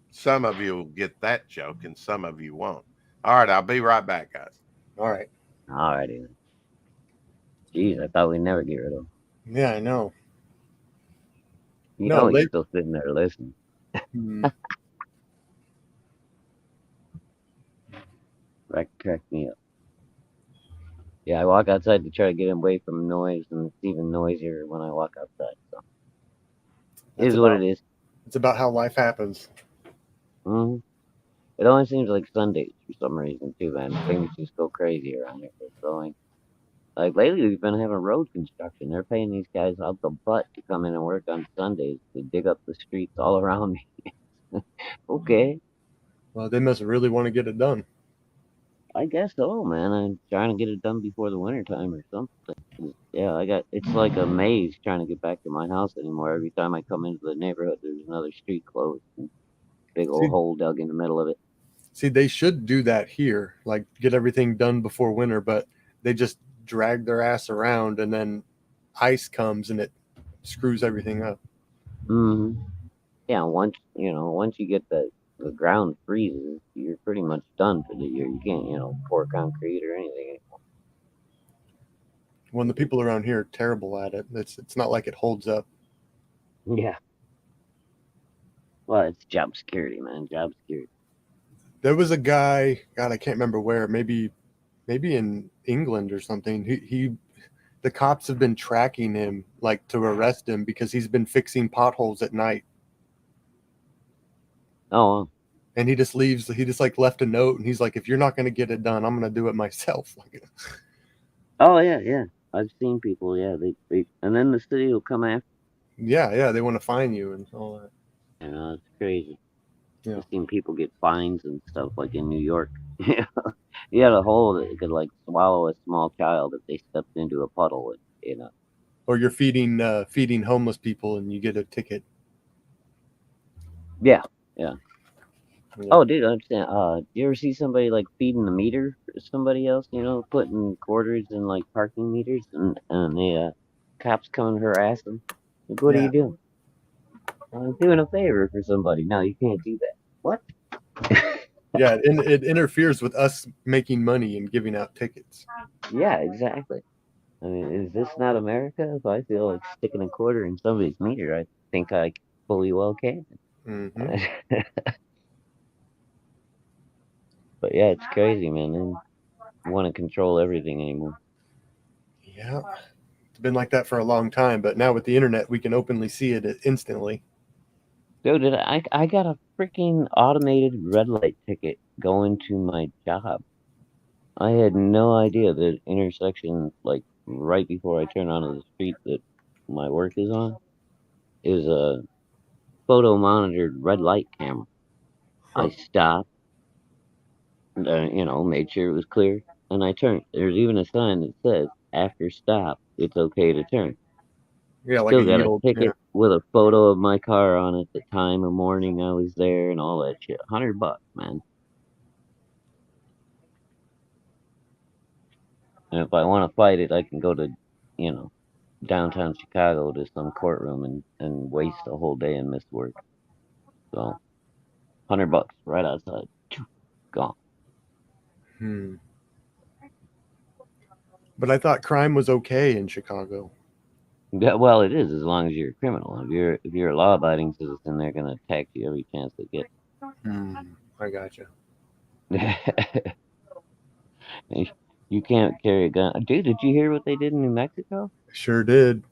Some of you will get that joke and some of you won't. All right, I'll be right back, guys. All right. All righty. Jeez, I thought we'd never get rid of them. Yeah, I know. You're still sitting there listening. That cracked me up. Yeah, I walk outside to try to get away from noise, and it's even noisier when I walk outside. So, it is what it is. It's about how life happens. Mm-hmm. It only seems like Sundays for some reason too, man. Things just go crazy around here. So, like lately, we've been having road construction. They're paying these guys out the butt to come in and work on Sundays to dig up the streets all around me. Okay. Well, they must really want to get it done. I guess so, man. I'm trying to get it done before the winter time or something. Yeah, it's like a maze trying to get back to my house anymore. Every time I come into the neighborhood, there's another street closed. And big old hole dug in the middle of it. See, they should do that here, like get everything done before winter, but they just drag their ass around and then ice comes and it screws everything up. Mm-hmm. Yeah, once you get the ground freezes, you're pretty much done for the year. You can't, pour concrete or anything anymore. When the people around here are terrible at it, it's not like it holds up. Yeah. Well, it's job security, man. Job security. There was a guy, God, I can't remember where, maybe in England or something. The cops have been tracking him, like to arrest him because he's been fixing potholes at night. Oh. And he just left a note and he's like, if you're not going to get it done, I'm going to do it myself. Oh yeah. I've seen people, yeah, they and then the city will come after. Yeah, they want to fine you and all that. It's crazy. Yeah. I've seen people get fines and stuff like in New York. You had a hole that could like swallow a small child if they stepped into a puddle, Or you're feeding homeless people and you get a ticket. Yeah. Oh, dude, I understand. Do you ever see somebody like feeding the meter for somebody else? Putting quarters in like parking meters, and the cops come and harass them. Like, what are you doing? I'm doing a favor for somebody. No, you can't do that. What? Yeah, it interferes with us making money and giving out tickets. Yeah, exactly. I mean, is this not America? If I feel like sticking a quarter in somebody's meter, I think I fully well can. Mm-hmm. But yeah, it's crazy, man. And want to control everything anymore. Yeah, it's been like that for a long time, but now with the internet, we can openly see it instantly. Dude, I got a freaking automated red light ticket going to my job. I had no idea that intersection, like right before I turn onto the street that my work is on, is a photo monitored red light camera. I stopped, made sure it was clear, and I turned. There's even a sign that says, after stop, it's okay to turn. Yeah, like Still a got a yield. Yeah. ticket with a photo of my car on it, the time of morning I was there, and all that shit. $100, man. And if I want to fight it, I can go to, you know, downtown Chicago to some courtroom and waste a whole day and miss work. So, $100 right outside. Gone. But I thought crime was okay in Chicago. Yeah, well, it is as long as you're a criminal. If you're a law-abiding citizen, they're gonna attack you every chance they get. I gotcha. You can't carry a gun, dude. Did you hear what they did in New Mexico? Sure did.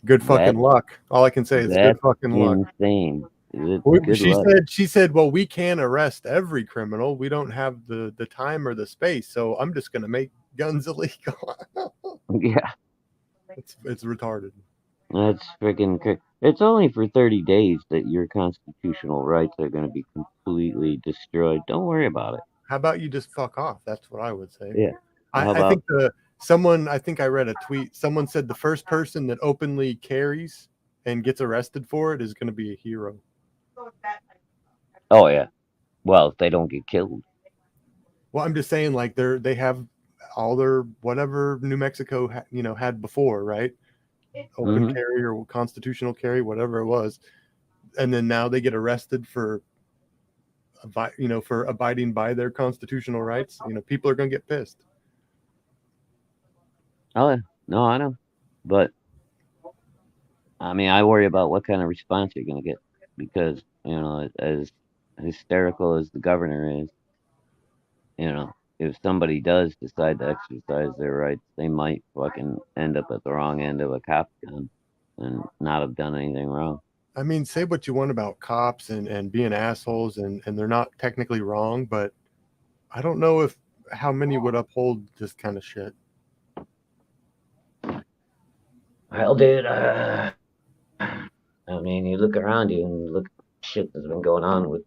Good fucking luck. All I can say is good That's fucking luck. insane. Good luck. She said, well, we can't arrest every criminal. We don't have the time or the space, so I'm just gonna make guns illegal. Yeah, it's retarded. that's freaking. It's only for 30 days that your constitutional rights are going to be completely destroyed. Don't worry about it. How about you just fuck off? That's what I would say. Yeah. I think I think I read a tweet. Someone said the first person that openly carries and gets arrested for it is going to be a hero. Oh yeah. Well, if they don't get killed. Well, I'm just saying, like they have all their whatever New Mexico had before, right? Open carry or constitutional carry, whatever it was, and then now they get arrested for abiding by their constitutional rights. People are going to get pissed. Oh no, I know, but I mean, I worry about what kind of response you're going to get because as hysterical as the governor is, if somebody does decide to exercise their rights, they might fucking end up at the wrong end of a cop gun and not have done anything wrong. I mean, say what you want about cops and being assholes, and they're not technically wrong, but I don't know how many would uphold this kind of shit. Well, dude, I mean, you look around you and look at shit that's been going on with,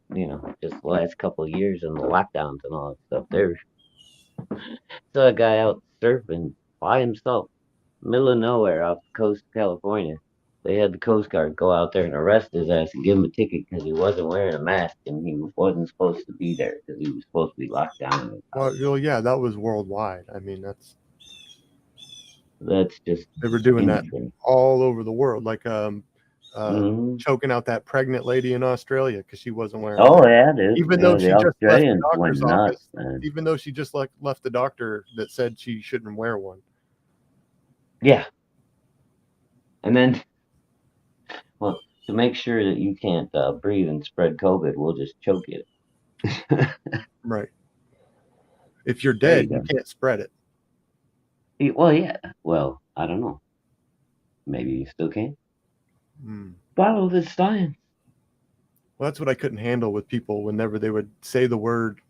just the last couple of years and the lockdowns and all that stuff. There's a guy out surfing by himself, middle of nowhere off the coast of California. They had the Coast Guard go out there and arrest his ass and give him a ticket because he wasn't wearing a mask and he wasn't supposed to be there because he was supposed to be locked down. Well, yeah, that was worldwide. I mean, that's just they were doing that all over the world, like choking out that pregnant lady in Australia because she wasn't wearing. Oh yeah, dude. Even though she just left the doctor's office, even though she just left the doctor that said she shouldn't wear one. Yeah. And then, well, to make sure that you can't breathe and spread COVID, we'll just choke you. Right. If you're dead, you can't spread it. Well, yeah. Well, I don't know. Maybe you still can. Follow the science. Well, that's what I couldn't handle with people whenever they would say the word,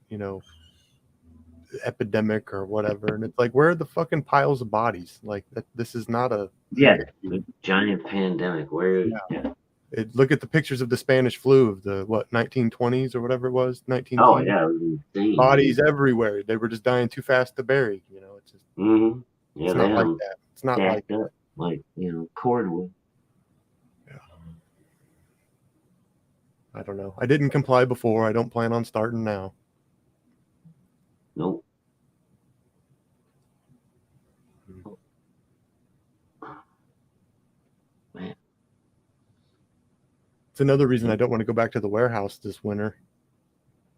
epidemic or whatever, and it's like, where are the fucking piles of bodies? Like this is not a a giant pandemic. Where? Yeah. Look at the pictures of the Spanish flu of the 1920s or whatever it was, 19. Oh yeah, it was insane. Bodies everywhere. They were just dying too fast to bury. It's just Yeah, it's not like that. It's not like that. Like cordwood. Yeah. I don't know. I didn't comply before. I don't plan on starting now. Nope. Man. It's another reason I don't want to go back to the warehouse this winter,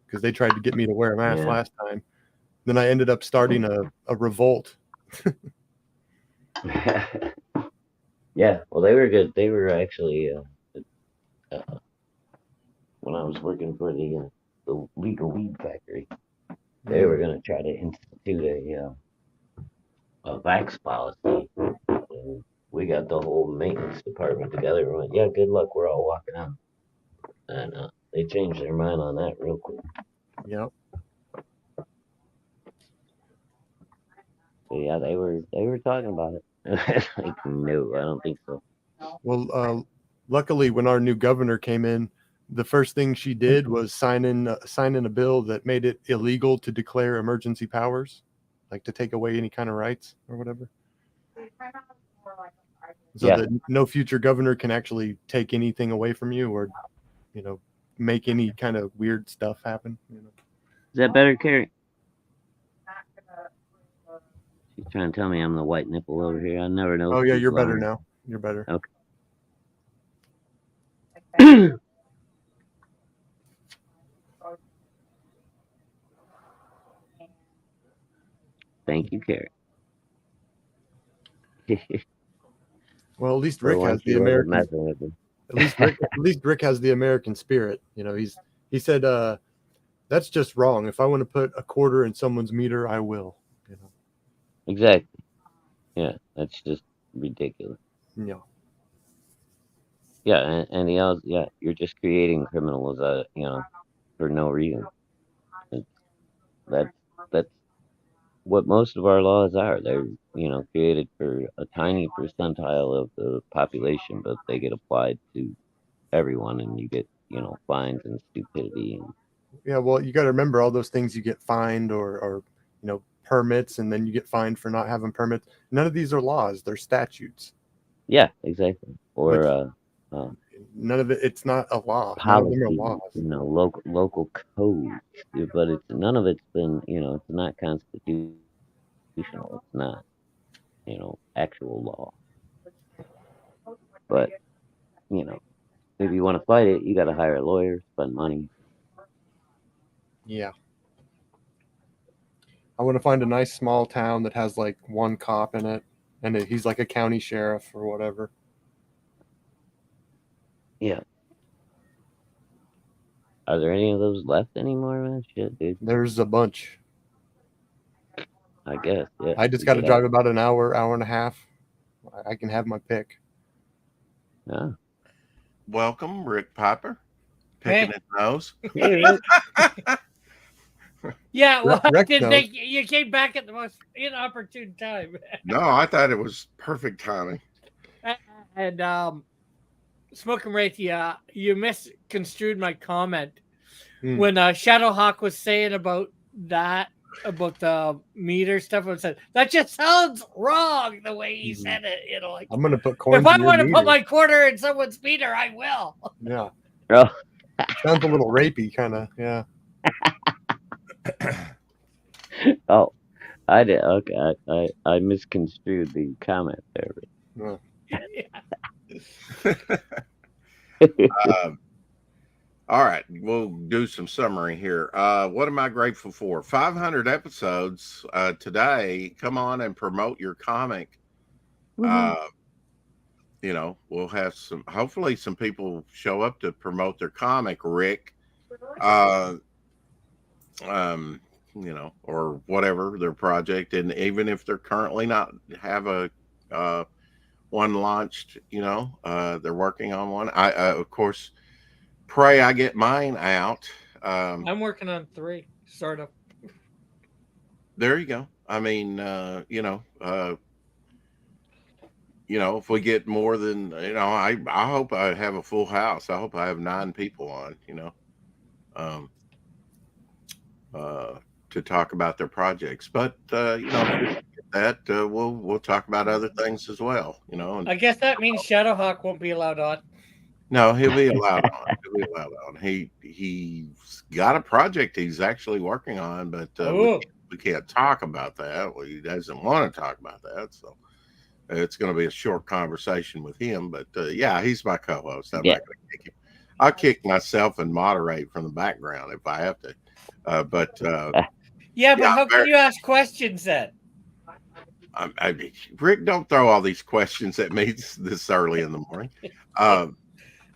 because they tried to get me to wear a mask last time. Then I ended up starting a revolt. Yeah, well, they were good. They were actually when I was working for the legal weed factory. They were going to try to institute a vax policy. And we got the whole maintenance department together and went, yeah, good luck. We're all walking out. And they changed their mind on that real quick. Yep. So yeah, they were talking about it. Like, no, I don't think so. Well, luckily, when our new governor came in, the first thing she did was sign in a bill that made it illegal to declare emergency powers, like to take away any kind of rights or whatever. So Yeah. that no future governor can actually take anything away from you or, make any kind of weird stuff happen. Is that better, Carrie? She's trying to tell me I'm the white nipple over here. I never know. Oh if yeah, she's you're better lying. now. You're better. Okay. Thank you, Carrie. Well, at least For Rick once has the you wasn't American. messing with me. At least Rick has the American spirit. He said, that's just wrong. If I want to put a quarter in someone's meter, I will. Exactly. Yeah, that's just ridiculous. Yeah. Yeah, and he also, yeah, you're just creating criminals, for no reason. That's what most of our laws are. They're, created for a tiny percentile of the population, but they get applied to everyone, and you get, fines and stupidity. And Yeah. Well, you got to remember all those things you get fined or permits, and then you get fined for not having permits. None of these are laws; they're statutes. yeah, exactly. Or None of it. It's not a law. None of them are policy, laws. local codes. But none of it's been, it's not constitutional. It's not, actual law. But, if you want to fight it, you got to hire a lawyer, spend money. Yeah. I want to find a nice small town that has like one cop in it, and he's like a county sheriff or whatever. Yeah. Are there any of those left anymore, man? Shit, dude. There's a bunch. I guess. Yeah. I just got to drive about an hour and a half. I can have my pick. Yeah. Welcome, Rick Piper. Picking his nose. Yeah, well, I Rick didn't knows. think you came back at the most inopportune time. No, I thought it was perfect timing. And Smoking Wraith, you misconstrued my comment when Shadowhawk was saying about the meter stuff. I said that just sounds wrong the way he said it. Like I'm gonna put coins. if I in your want to put meter. my quarter in someone's meter, I will. Yeah. Oh. Sounds a little rapey, kind of. Yeah. Oh, I did. Okay, I misconstrued the comment there. All right, we'll do some summary here. What am I grateful for? 500 episodes today. Come on and promote your comic. We'll have hopefully some people show up to promote their comic, Rick. Or whatever their project, and even if they're currently not have a one launched, they're working on one. I of course pray I get mine out. I'm working on 3, sort of. There you go. I mean, if we get more than, I hope I have a full house. I hope I have 9 people on, to talk about their projects. But that we'll talk about other things as well. I guess that means Shadowhawk won't be allowed on. No, he'll be allowed on. He'll be allowed on. He's got a project he's actually working on, but we can't talk about that. Well, he doesn't want to talk about that, so it's going to be a short conversation with him. But yeah, he's my co-host. I'm not going to kick him. I'll kick myself and moderate from the background if I have to. But how can you ask questions then? Rick, don't throw all these questions at me this early in the morning.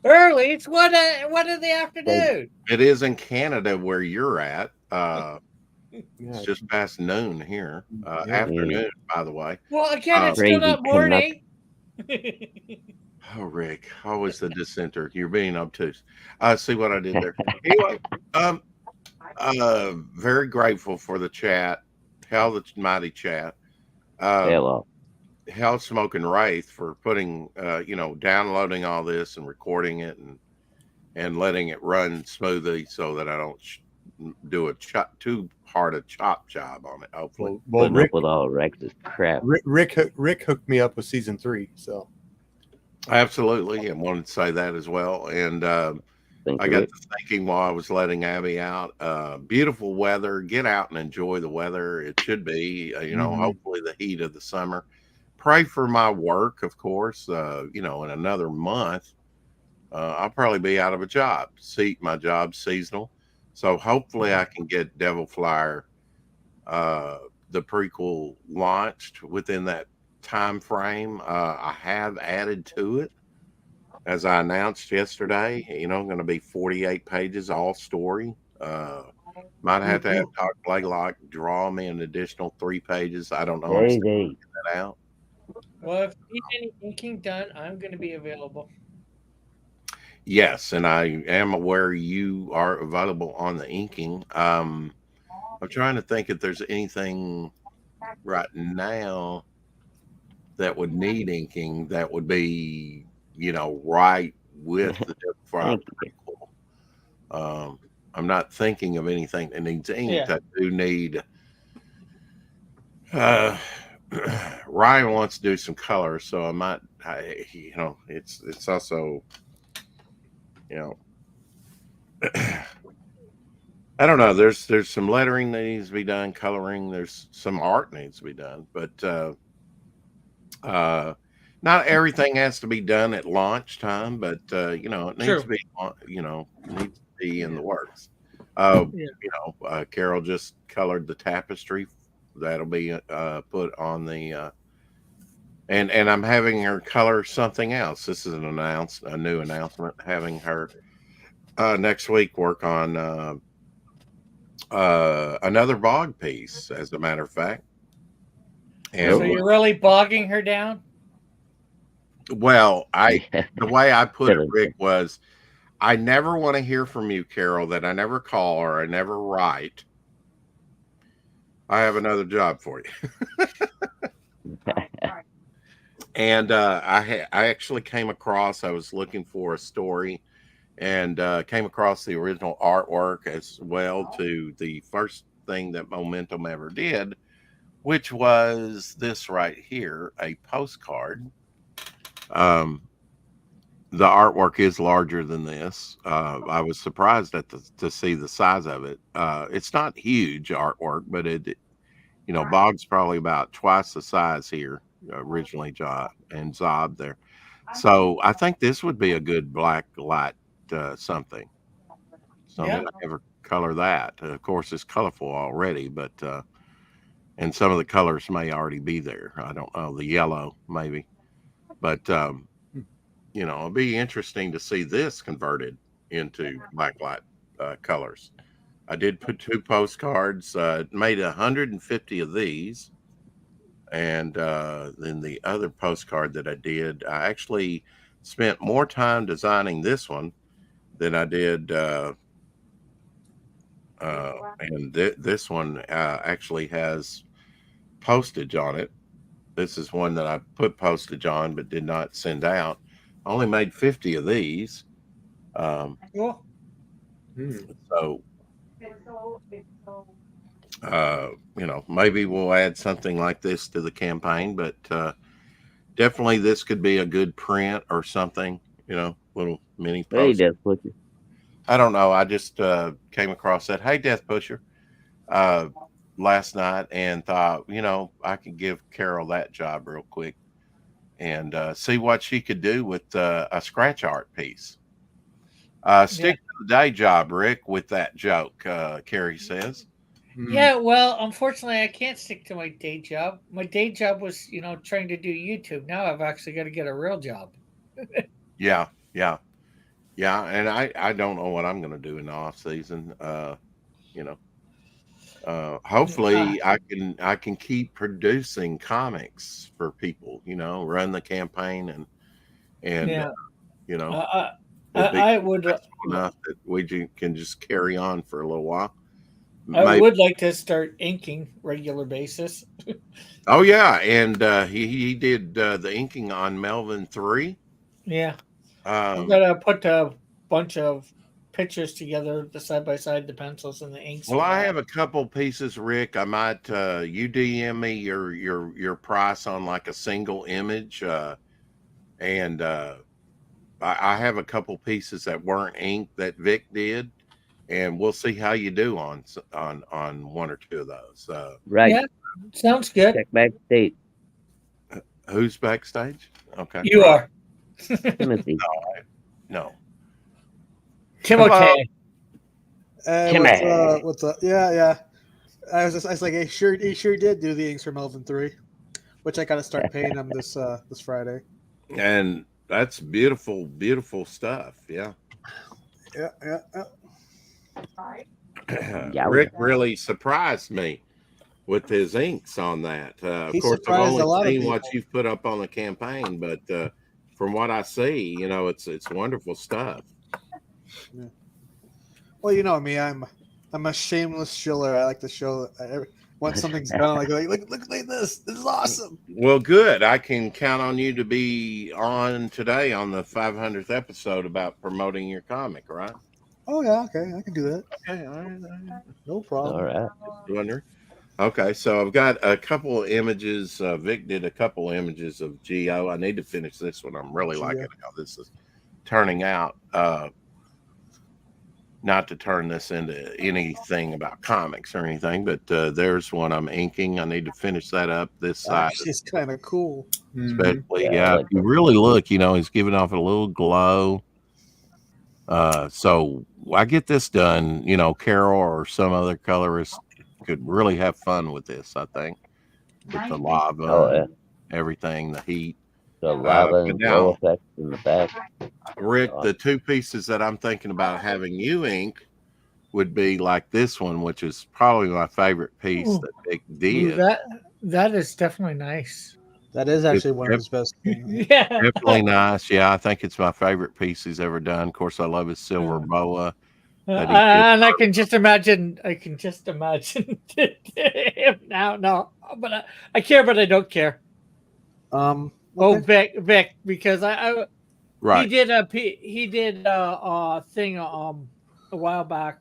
Early? It's one in the afternoon. It is in Canada where you're at. Yeah. It's just past noon here. Yeah. Afternoon, by the way. Well, again, it's Crazy still not Canuck. morning. Oh, Rick, always the dissenter. You're being obtuse. See what I did there. Anyway, um, very grateful for the chat. Hell, the mighty chat. Hell off. Hell, Smoking Wraith for putting, downloading all this and recording it and letting it run smoothly so that I don't do a too hard a chop job on it. Hopefully, Well, Putting up with all Rex's crap. Rick hooked me up with season 3. So absolutely, and wanted to say that as well. And Thank I you, got Rick. to thinking while I was letting Abby out. Beautiful weather. Get out and enjoy the weather. It should be, hopefully the heat of the summer. Pray for my work, of course. In another month, I'll probably be out of a job. My job's seasonal, so hopefully I can get Devil Flyer, the prequel, launched within that time frame. I have added to it, as I announced yesterday. Going to be 48 pages, all story. Might have to have Doc Blaylock draw me an additional 3 pages. I don't know. I'm still Hey, working that out. Well, if you need any inking done, I'm going to be available. Yes, and I am aware you are available on the inking. I'm trying to think if there's anything right now that would need inking that would be, right with the Devil Fire thank you. prequel. I'm not thinking of anything that needs ink. Yeah. I do need. Ryan wants to do some color, so I might. It's also, I don't know. There's some lettering that needs to be done, coloring. There's some art needs to be done, but not everything has to be done at launch time. But it needs True. to be, needs to be in the works. Yeah. Carol just colored the tapestry. That'll be put on the. And I'm having her color something else. This is a new announcement. Having her next week work on another bog piece, as a matter of fact. And So you're really bogging her down? well, the way I put it, Silly. Rick, was I never want to hear from you, Carol, that I never call or I never write. I have another job for you. And I actually came across, I was looking for a story and came across the original artwork as well to the first thing that Momentum ever did, which was this right here, a postcard. The artwork is larger than this. I was surprised to see the size of it. It's not huge artwork, but Bog's probably about twice the size here originally, and Zob there. So I think this would be a good black light something. So Yeah. I'm gonna have her color that. Of course, it's colorful already, but and some of the colors may already be there. I don't know, the yellow maybe, but it'll be interesting to see this converted into blacklight colors. I did put 2 postcards, made 150 of these. And then the other postcard that I did, I actually spent more time designing this one than I did. And this one actually has postage on it. This is one that I put postage on but did not send out. I only made 50 of these. Cool. So, maybe we'll add something like this to the campaign, but definitely this could be a good print or something, little mini Hey, post. Death Pusher. I don't know. I just came across that. Hey, Death Pusher, last night and thought, I could give Carol that job real quick and see what she could do with a scratch art piece. Stick to the day job, Rick, with that joke, Carrie says. Yeah, well, unfortunately, I can't stick to my day job. My day job was, trying to do YouTube. Now I've actually got to get a real job. Yeah. And I don't know what I'm going to do in the off season. Hopefully I can keep producing comics for people, run the campaign and Yeah. you know, I, it'd be I would enough that can just carry on for a little while. I Maybe. would like to start inking regular basis. Oh yeah, and he did the inking on Melvin 3. Yeah. I'm Um, gonna put a bunch of pictures together, the side by side, the pencils and the inks. well, for I that. have a couple pieces, Rick. I might you DM me your price on like a single image, and I have a couple pieces that weren't inked that Vic did, and we'll see how you do on one or two of those. Right. Yeah, sounds good. Check backstage. Who's backstage? Okay, You right. are Timothy. No. Timothy. Timmy. What's up? Yeah. I was like, he sure did do the inks for Melvin 3, which I got to start paying him this Friday. And that's beautiful, beautiful stuff. Yeah. Yeah. Yeah. Rick really surprised me with his inks on that. Of He course, I've surprised a only lot of seen what people. you've put up on the campaign, but from what I see, it's wonderful stuff. Well, you know me, I'm a shameless shiller. I like to show once something's done, like look at this. This is awesome. Well, good. I can count on you to be on today on the 500th episode about promoting your comic, right? Oh yeah, okay, I can do that. Okay, all right. No problem. All right. Wonder. Okay, so I've got a couple of images. Vic did a couple of images of Geo. I need to finish this one. I'm really liking how this is turning out. Not to turn this into anything about comics or anything, but there's one I'm inking. I need to finish that up this side. It's kind of cool. Especially, Yeah, I like if you really look, he's giving off a little glow. So I get this done, Carol or some other colorist could really have fun with this, I think, with the lava, Oh yeah. everything, the heat. The lava but and now- glow effects in the back. Rick, the two pieces that I'm thinking about having you ink would be like this one, which is probably my favorite piece Ooh. that Vic Ooh, did. that is definitely nice. That is actually one of his best things. Yeah. Definitely nice. Yeah, I think it's my favorite piece he's ever done. Of course, I love his silver boa. that he did. And I can just imagine. Him now. No, but I care, but I don't care. Okay. Oh, Vic, because I Right. he did a thing a while back.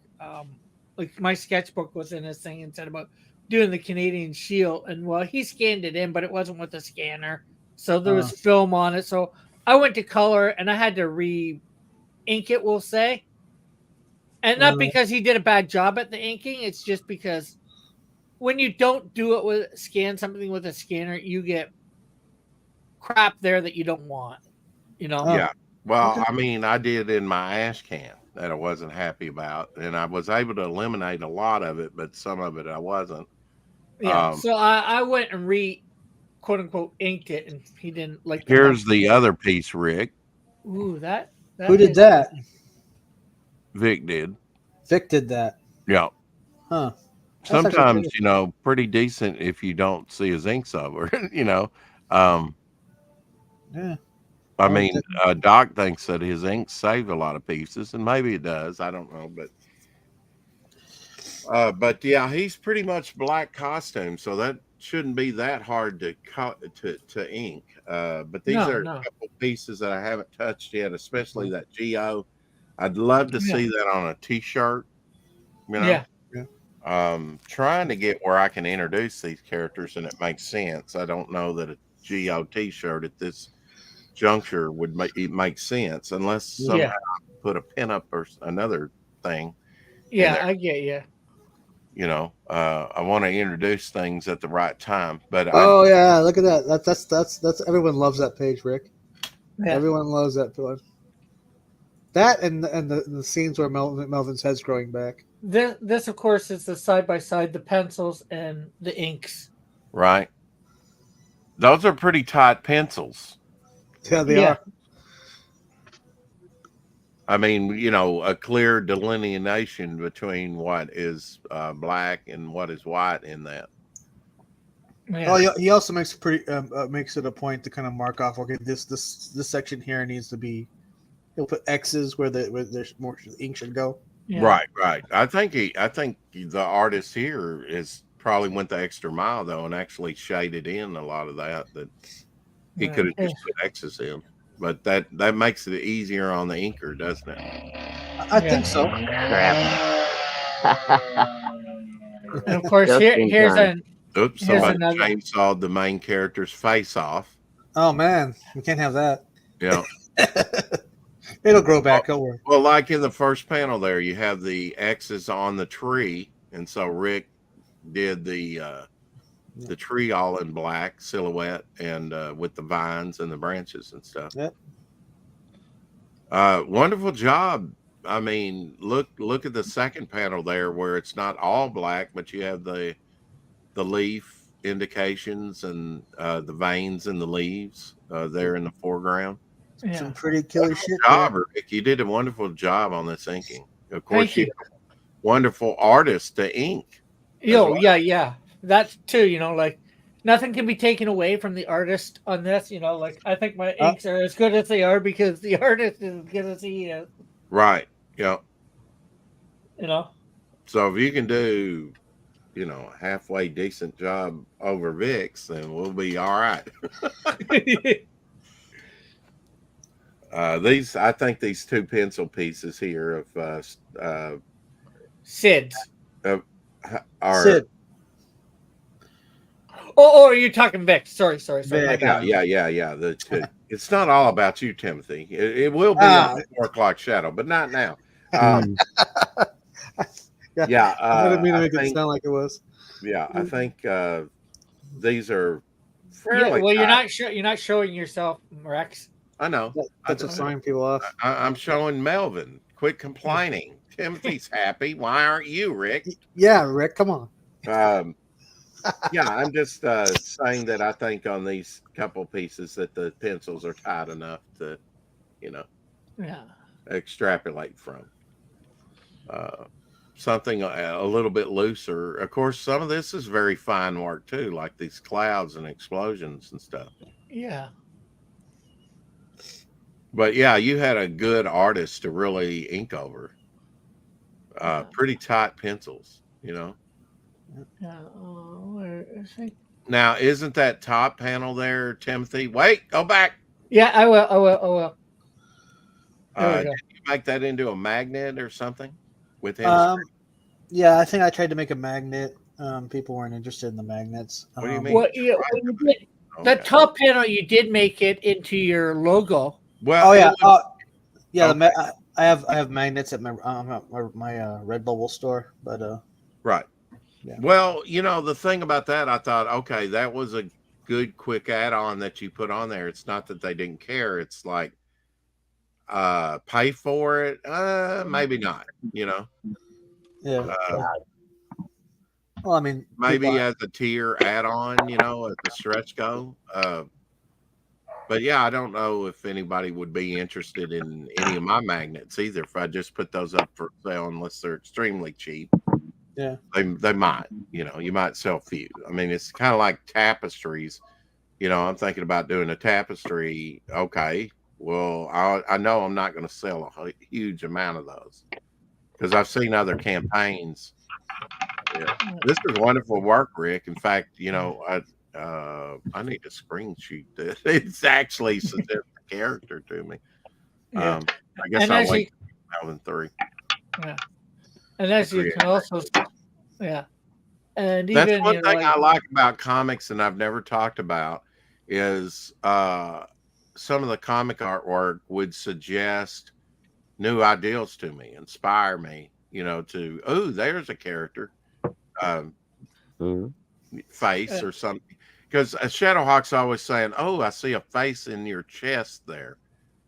Like my sketchbook was in his thing and said about doing the Canadian Shield, and well, he scanned it in, but it wasn't with a scanner, so there was film on it. So I went to color, and I had to re-ink it. We'll say, and not because he did a bad job at the inking. It's just because when you don't do it with scan something with a scanner, you get crap there that you don't want. Yeah. Well, I mean, I did in my ash can that I wasn't happy about, and I was able to eliminate a lot of it, but some of it I wasn't. Yeah. So I went and quote unquote inked it, and he didn't like. Here's the other piece, Rick. Ooh, that Who did that? Vic did. Vic did that. Yeah. Huh. Sometimes, pretty decent if you don't see his inks over, Yeah. I mean, Doc thinks that his inks save a lot of pieces, and maybe it does. I don't know, but yeah, he's pretty much black costume, so that shouldn't be that hard to ink. But these are a couple pieces that I haven't touched yet, especially that Geo. I'd love to see that on a T-shirt. Yeah. Trying to get where I can introduce these characters and it makes sense. I don't know that a Geo T-shirt at this juncture would make sense unless somehow put a pin up or another thing. Yeah, I get you. I want to introduce things at the right time. But yeah, look at that. That's everyone loves that page, Rick. Yeah. Everyone loves that page. That and the scenes where Melvin's head's growing back. This of course is the side by side, the pencils and the inks. Right. Those are pretty tight pencils. Yeah, they are. I mean, you know, a clear delineation between what is black and what is white in that. Yeah. Oh, he also makes makes it a point to kind of mark off. Okay, this section here needs to be. He'll put X's where there's more ink should go. Yeah. Right. I think the artist here is probably went the extra mile though and actually shaded in a lot of that he Yeah. could have just put X's in. But that makes it easier on the inker, doesn't it? I think so. And of course, Just in here's time. Oops, Here's somebody another- chainsawed the main character's face off. Oh man, we can't have that. Yeah. It'll grow back. Don't worry. Well, like in the first panel there, you have the X's on the tree, and so Rick did the tree all in black silhouette and with the vines and the branches and stuff. Yep. Wonderful job. I mean, look at the second panel there where it's not all black, but you have the leaf indications and the veins in the leaves there in the foreground. Yeah. Some pretty killer shit. Job, there. Rick. You did a wonderful job on this inking. Of course, Thank you. you're a wonderful artist to ink. Yo, well. yeah. That's too, like nothing can be taken away from the artist on this, like I think my inks are as good as they are because the artist is as good as he is, Right. Yeah. So if you can do, a halfway decent job over Vic's, then we'll be all right. I think these two pencil pieces here of Sid's. are Sid. Oh, you're talking Vic. Sorry. My Vic, bad. yeah. It's not all about you, Timothy. It will be Ah. in 4 o'clock shadow, but not now. Yeah. Yeah, I didn't mean to I make it think- sound like it was. Yeah, I think these are Yeah, fairly. well, tight. you're not showing yourself, Rex. I know. That's what's throwing people off. I'm showing Melvin. Quit complaining. Timothy's happy. Why aren't you, Rick? Yeah, Rick, come on. Yeah, I'm just saying that I think on these couple pieces that the pencils are tight enough to, Yeah. extrapolate from. Something a little bit looser. Of course, some of this is very fine work too, like these clouds and explosions and stuff. Yeah. But yeah, you had a good artist to really ink over. Pretty tight pencils, Yeah. Where is he? Now, isn't that top panel there, Timothy? Wait, go back. Yeah, I will. There we go. Did you make that into a magnet or something with him? Yeah, I think I tried to make a magnet. People weren't interested in the magnets. What do you mean? Well, yeah, when you did, that top panel, you did make it into your logo. Well, Oh yeah, it was- I have magnets at my Red Bubble store, but right. Yeah. Well, the thing about that, I thought, okay, that was a good quick add-on that you put on there. It's not that they didn't care. It's like, pay for it. Maybe not, yeah. Uh, Well, I mean, maybe people- as a tier add-on, at the stretch go. But yeah, I don't know if anybody would be interested in any of my magnets either. If I just put those up for sale, unless they're extremely cheap. Yeah. They might, you might sell a few. I mean, it's kind of like tapestries. I'm thinking about doing a tapestry. Okay, well, I know I'm not going to sell a huge amount of those because I've seen other campaigns. Yeah. This is wonderful work, Rick. In fact, I need to screenshot this. It's actually suggests the character to me. Yeah. I guess And I'll as wait till 2003. And as you can also, yeah. And That's even, one thing I like about comics, and I've never talked about, is some of the comic artwork would suggest new ideals to me, inspire me, there's a character face or something. Because Shadowhawk's always saying, oh, I see a face in your chest there,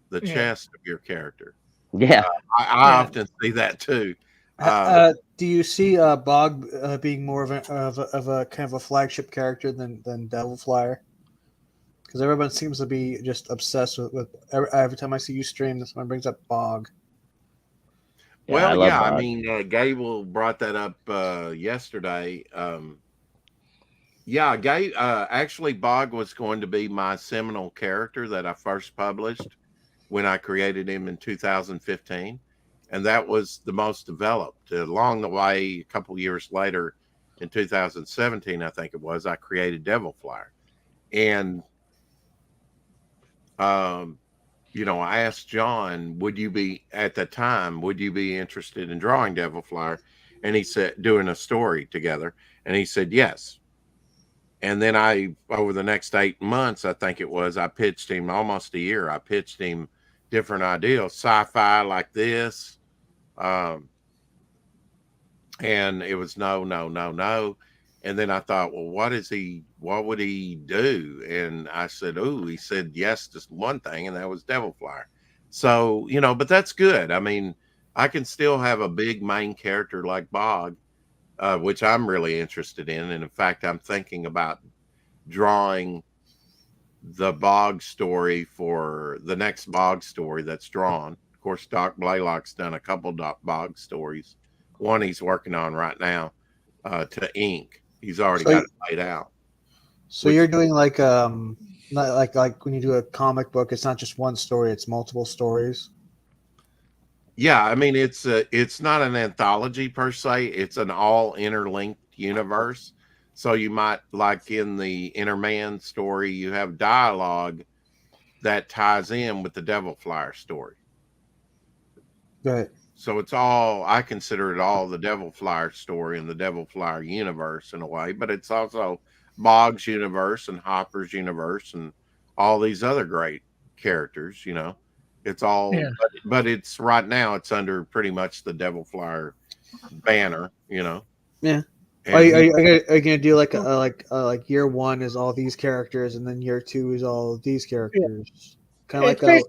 the chest of your character. Yeah. I often see that too. do you see Bog being more of a kind of a flagship character than Devil Flyer? Because everyone seems to be just obsessed with every time I see you stream, this one brings up Bog. Yeah, I Well, love yeah, I Bog. mean, Gable brought that up yesterday. Yeah, actually, Bog was going to be my seminal character that I first published when I created him in 2015. And that was the most developed. Along the way, a couple years later, in 2017, I think it was, I created Devil Flyer. And, I asked John, would you be, at the time, would you be interested in drawing Devil Flyer? And he said, doing a story together. And he said, yes. And then over the next 8 months, I think it was, I pitched him almost a year. I pitched him different ideas, sci-fi like this. And it was no, no, no, no. And then I thought, well, what would he do? And I said, he said yes to one thing, and that was Devil Flyer. So, but that's good. I mean, I can still have a big main character like Bog, which I'm really interested in. And in fact, I'm thinking about drawing the Bog story for the next Bog story that's drawn. Of course, Doc Blaylock's done a couple Bog stories. One he's working on right now to ink. He's already got it laid out. So you're doing like not like when you do a comic book, it's not just one story; it's multiple stories. Yeah, I mean it's not an anthology per se. It's an all interlinked universe. So you might, like in the Innerman story, you have dialogue that ties in with the Devil Flyer story. Right. So it's all, I consider it all the Devil Flyer story in the Devil Flyer universe in a way, but it's also Bog's universe and Hopper's universe and all these other great characters, It's all, but it's right now it's under pretty much the Devil Flyer banner, Yeah. And Are you gonna do like year one is all these characters, and then year two is all these characters? Kind of like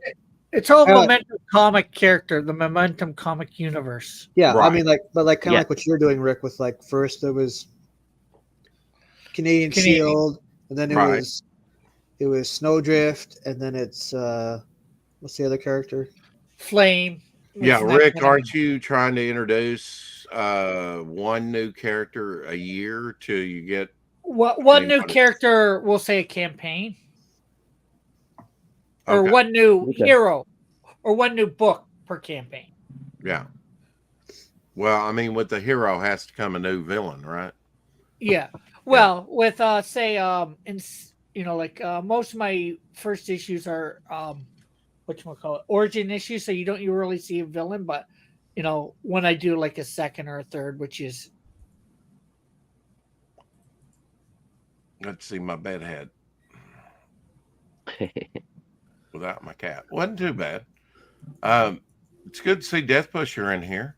it's all kinda Momentum comic character, the Momentum comic universe. yeah. Right. I mean, kind of Yeah. like what you're doing, Rick. With like first there was Canadian Shield, and then Right. it was Snowdrift, and then it's what's the other character? Flame. Yeah, What's Rick, next? aren't you trying to introduce one new character a year till you get One new anybody? character, we'll say a campaign, or Okay. one new Okay. hero, or one new book per campaign. Yeah. Well, I mean, with the hero has to come a new villain, right? Yeah. Well, with say most of my first issues are whatchamacallit, origin issues, so you really see a villain, but when I do like a second or a third, which is Let's see my bedhead without my cat. Wasn't too bad. It's good to see Death Pusher in here.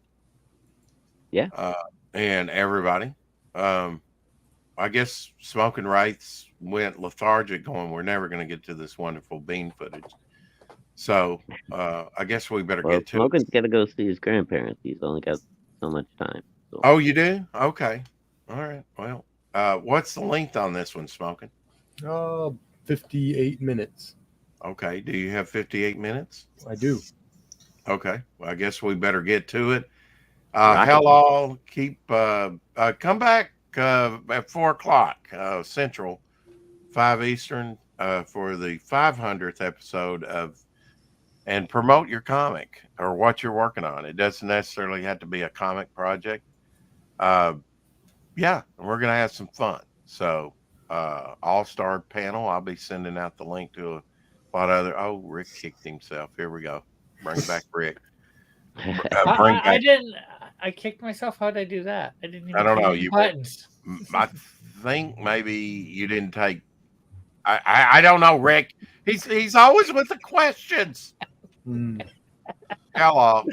Yeah. And everybody. I guess Smoking Wraiths went lethargic going, we're never going to get to this wonderful bean footage. So I guess we better Well, get to Smokin's it. got to go see his grandparents. He's only got so much time. So. Oh, you do? Okay. All right. Well, what's the length on this one, Smoking? 58 minutes. Okay. Do you have 58 minutes? I do. Okay. Well, I guess we better get to it. Rocket. Hell all, come back at 4:00 Central, 5 Eastern, for the 500th episode and promote your comic or what you're working on. It doesn't necessarily have to be a comic project. Yeah, we're going to have some fun. So, all-star panel, I'll be sending out the link to a lot of other, Rick kicked himself. Here we go. Bring back Rick. I didn't. I kicked myself. How did I do that? I didn't even. I don't know. hit You buttons. I think maybe you didn't take. I don't know, Rick. He's always with the questions. Hmm. Hello.